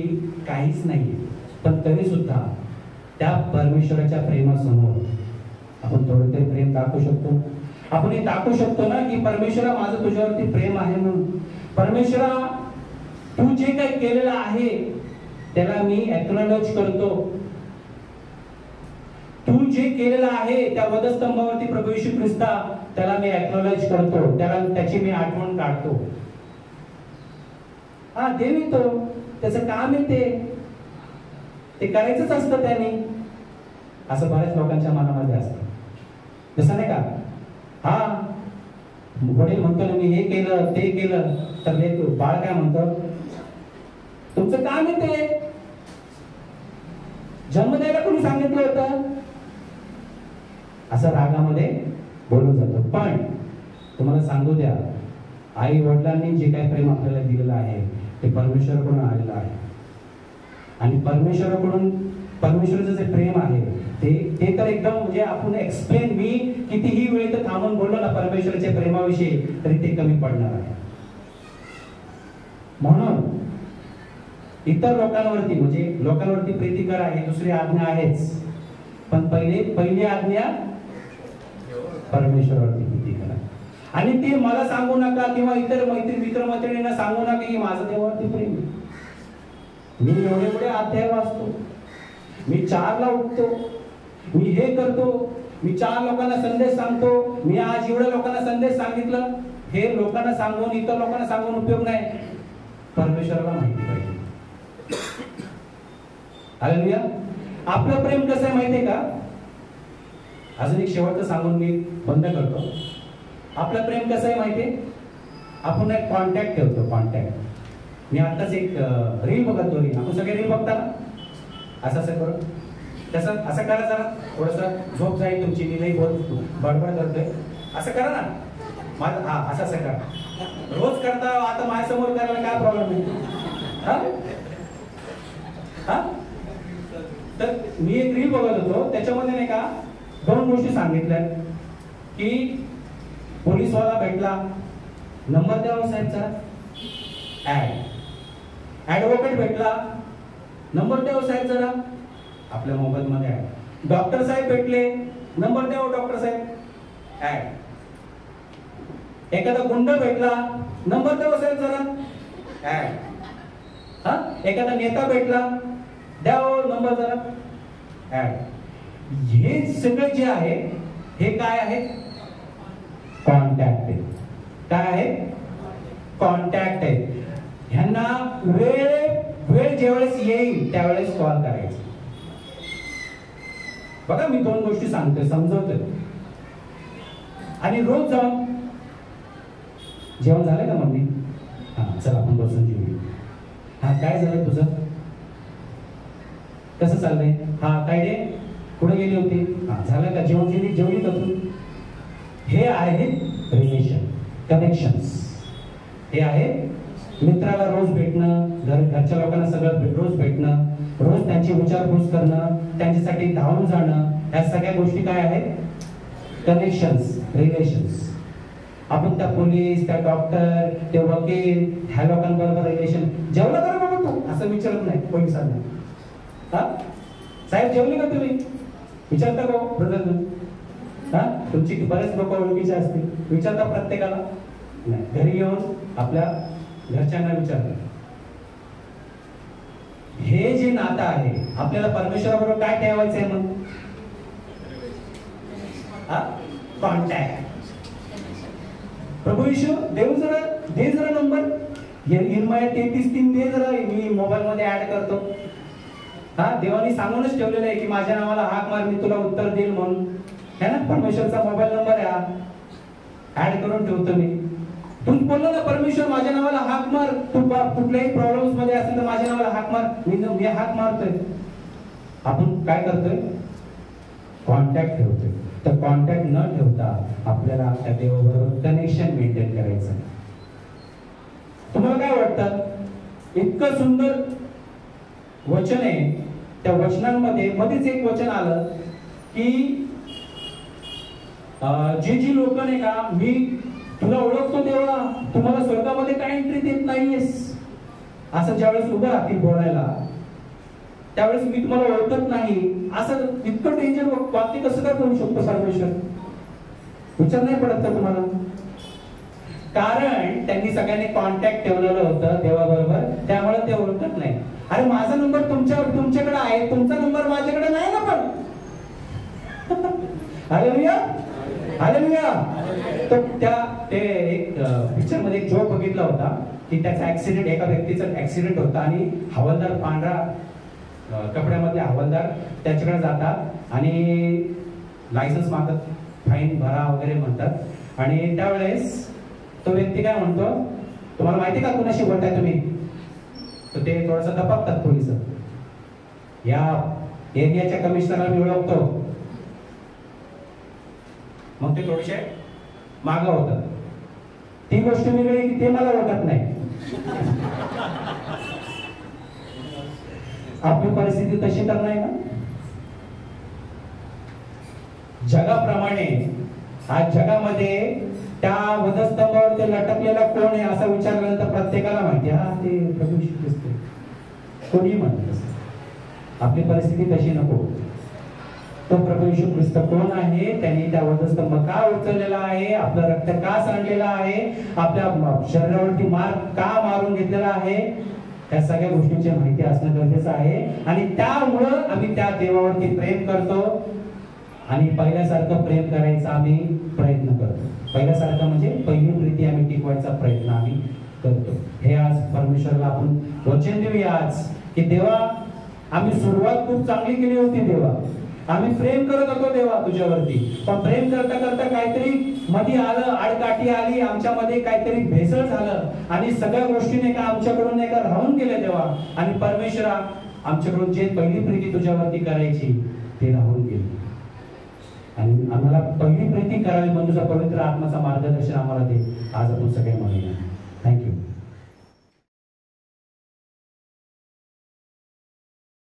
काहीच नाही, पण तरी सुद्धा त्या परमेश्वराच्या प्रेमासमोर आपण थोडं तरी प्रेम दाखवू शकतो. आपण हे दाखवू शकतो ना की परमेश्वरा माझं तुझ्यावरती प्रेम आहे म्हणून. परमेश्वरा तू जे काही केलेलं आहे त्याला मी एक्नॉलेज करतो. तू जे केलेलं आहे त्या वधस्तंभावरती प्रभू येशू ख्रिस्ता, त्याला मी एक्नॉलेज करतो, त्याची मी आठवण काढतो. हा, देव येतो, त्याचं काम आहे ते करायचंच असतं त्याने, असं बऱ्याच लोकांच्या मनामध्ये असतं. जसं नाही का, हा वडील म्हणतो ना मी हे केलं ते केलं, तर लेक बाळ काय म्हणतं, तुमचं काम आहे ते, जन्म द्यायला कोणी सांगितलं होतं, असं रागामध्ये बोलू जातो. पण तुम्हाला सांगू द्या, आई वडिलांनी जे काही प्रेम आपल्याला दिलेलं आहे ते परमेश्वराकडून आलेलं आहे. आणि परमेश्वराचं जे प्रेम आहे ते तर एकदम म्हणजे आपण एक्सप्लेन, मी कितीही वेळ तर थांबून बोललो ना परमेश्वराच्या प्रेमाविषयी तरी ते कमी पडणार आहे. म्हणून इतर लोकांवरती प्रीती करा, ही दुसरी आज्ञा आहेच, पण पहिली आज्ञा परमेश्वरावरती प्रीती करा. आणि ते मला सांगू नका किंवा इतर मित्रमैत्रिणींना सांगू नका की माझं देवावरती प्रेम आहे. मी एवढे अध्याय वाचतो, मी 4ला उठतो, मी हे करतो, मी 4 लोकांना संदेश सांगतो, मी आज एवढ्या लोकांना संदेश सांगितलं, हे लोकांना सांगून, इतर लोकांना सांगून उपयोग नाही, परमेश्वराला माहिती पाहिजे. हालेलुया. आपलं प्रेम कसं आहे माहितीये का? अजून एक शेवटचं सांगून मी बंद करतो. आपलं प्रेम कसं आहे माहितीये? आपण एक कॉन्टॅक्ट ठेवतो, कॉन्टॅक्ट. मी आताच एक रील बघत होती. आपण सगळे रील बघता ना, असं असं करू, तसं असं करा जरा, थोडस झोप जाईल तुमची. मी नाही बोल बडबड करतोय, असं करा ना माझं. हा असं असं करा, रोज करता. आता माझ्यासमोर करायला काय प्रॉब्लेम आहे? हा, तर मी एक रील बघत होतो, त्याच्यामध्ये नाही का 2 गोष्टी सांगितल्या की पोलीसवाला भेटला, नंबर द्यावा साहेबचा, ऍडव्होकेट भेटला, नंबर द्यावा साहेब जरा, आपल्या मोबाईल मध्ये ऍड. डॉक्टर साहेब भेटले, नंबर द्यावा डॉक्टर साहेब, ऍड. एखादा गुंड भेटला, नंबर द्यावा साहेब जरा, ऍड. हा, एखादा नेता भेटला, द्यावा नंबर जरा, ऍड. हे सगळं जे आहे हे काय आहे? कॉन्टॅक्ट आहे. काय आहे? कॉन्टॅक्ट आहे. ह्यांना वेळ जेवढेच येईल त्यावेळेस कॉल करायचा. बघा, मी 2 गोष्टी सांगतोय, समजवतोय. आणि रोज जाऊन, जेवण झालं का मम्मी? हा, चल आपण बसून जेवू. हा, काय झालं तुझं? कसं चाललंय? हा, काय रे, कुठे गेली होती? हा, झालं का? जेवली का तू? हे आहे रिलेशन, कनेक्शन्स. हे आहे मित्राला रोज भेटणं, घरच्या लोकांना सगळं रोज भेटणं, रोज त्यांची विचारपूस करणं, त्यांच्यासाठी धावून जाणं. ह्या सगळ्या गोष्टी काय आहेत? Connections, relations. आपण त्या पोलीस, त्या डॉक्टर, ते वकील, ह्या लोकांबरोबर रिलेशन. जेवलं का बाबा तू? असं विचारत नाही पोलिसांना. हा, साहेब जेवले का तुम्ही? विचारता का ब्रदर? हा, तुमची बरेच लोक ओळखीचे असतील, विचारता प्रत्येकाला? नाही. घरी येऊन आपल्या घरच्यांना विचारतात. हे जे नातं आहे, आपल्याला परमेश्वराबरोबर काय ठेवायचं आहे मग? कॉन्टॅक्ट. प्रभू येशू, दे जरा नंबर, इनमाय 33 दे जरा, मी मोबाईल मध्ये ऍड करतो. हा, देवानी सांगूनच ठेवलेलं आहे की माझ्या नावाला हाक मार, मी तुला उत्तर देईल म्हणून. है ना? परमेश्वरचा मोबाईल नंबर आहे हा, ऍड करून ठेवतो मी. तुम्ही बोललो ना, परमेश्वर माझ्या नावाला हाक मार, तू कुठल्याही प्रॉब्लेम्स मध्ये असेल तर माझ्या नावाला हाक मार. मी हाक मारतोय. आपण काय करतोय? कॉन्टॅक्ट ठेवतोय. तर कॉन्टॅक्ट न ठेवता आपल्याला त्या देवाबरोबर कनेक्शन मेंटेन करायचं. तुम्हाला काय वाटतं? इतकं सुंदर वचन आहे, त्या वचनांमध्ये मध्येच एक वचन आलं की जी लोक नाही का, मी तुला ओळखतो देवा, तुम्हाला स्वर्गामध्ये काय एंट्री देत नाहीयेस, असं ज्यावेळेस उभं राहतील बोलायला, त्यावेळेस मी तुम्हाला ओळखत नाही, असं इतकं डेंजर वाक्य कसं काय करू शकतो परमेश्वर? विचार नाही पडत का तुम्हाला? कारण त्यांनी सगळ्यांनी कॉन्टॅक्ट ठेवलेलं होतं देवाबरोबर, त्यामुळे ते ओळखत नाही. अरे माझा नंबर तुमच्याकडे आहे, तुमचा नंबर माझ्याकडे नाही ना. पण हालेलुया, हालेलुया. तर ते एक पिक्चर मध्ये एक जोक बघितला होता की त्याचा ऍक्सिडेंट, एका व्यक्तीचा ऍक्सिडेंट होता आणि हवालदार, पांढरा कपड्यामधले हवालदार त्याच्याकडे जातात आणि लायसन्स मागत, फाईन भरा वगैरे म्हणतात. आणि त्यावेळेस तो व्यक्ती काय म्हणतो, तुम्हाला माहिती का कुणाशी बोलताय तुम्ही? तर ते थोडंसं दपावतात पोलिस. या एरियाच्या कमिशनरला मी ओळखतो. मग ते थोडेसे मागं होतात. ती गोष्ट वेगळी की ते मला ओळखत नाही. आपली परिस्थिती तशी तर नाही ना. जगाप्रमाणे आज जगामध्ये त्या वधस्तंभावर ते लटकलेला कोण आहे असं विचारल्यानंतर प्रत्येकाला माहिती, हा ते प्रभू येशू ख्रिस्त. कोणी म्हणत आपली परिस्थिती तशी नको. तो प्रभू येशू ख्रिस्त कोण आहे, त्यांनी त्या वधस्तंभ का उचललेला आहे, आपलं रक्त का सांडलेलं आहे, आपल्या शरीरावरती मार का मारून घेतलेला आहे, त्या सगळ्या गोष्टींची माहिती असणं गरजेचं आहे. आणि त्यामुळं आम्ही त्या देवावरती प्रेम करतो आणि पहिल्यासारखं प्रेम करायचा आम्ही प्रयत्न करतो. पहिल्यासारखं म्हणजे पहिली प्रीती आम्ही टिकवायचा प्रयत्न आम्ही करतो. हे आज परमेश्वराला आपण वचन देऊया आज की देवा, आम्ही सुरुवात खूप चांगली केली होती देवा, आम्ही प्रेम करत होतो देवा तुझ्यावरती, पण प्रेम करता करता काहीतरी मध्ये आलं, आडकाठी आली, आमच्यामध्ये काहीतरी भेसळ झालं आणि सगळ्या गोष्टी नाही का आमच्याकडून नाही का राहून गेल्या देवा. आणि परमेश्वरा, आमच्याकडून जे पहिली प्रीती तुझ्यावरती करायची ते राहून गेली आणि आम्हाला पहिली प्रीती करावी म्हणून तुझा पवित्र आत्माचा मार्गदर्शन आम्हाला दे. आज आपण सगळे म्हणूया.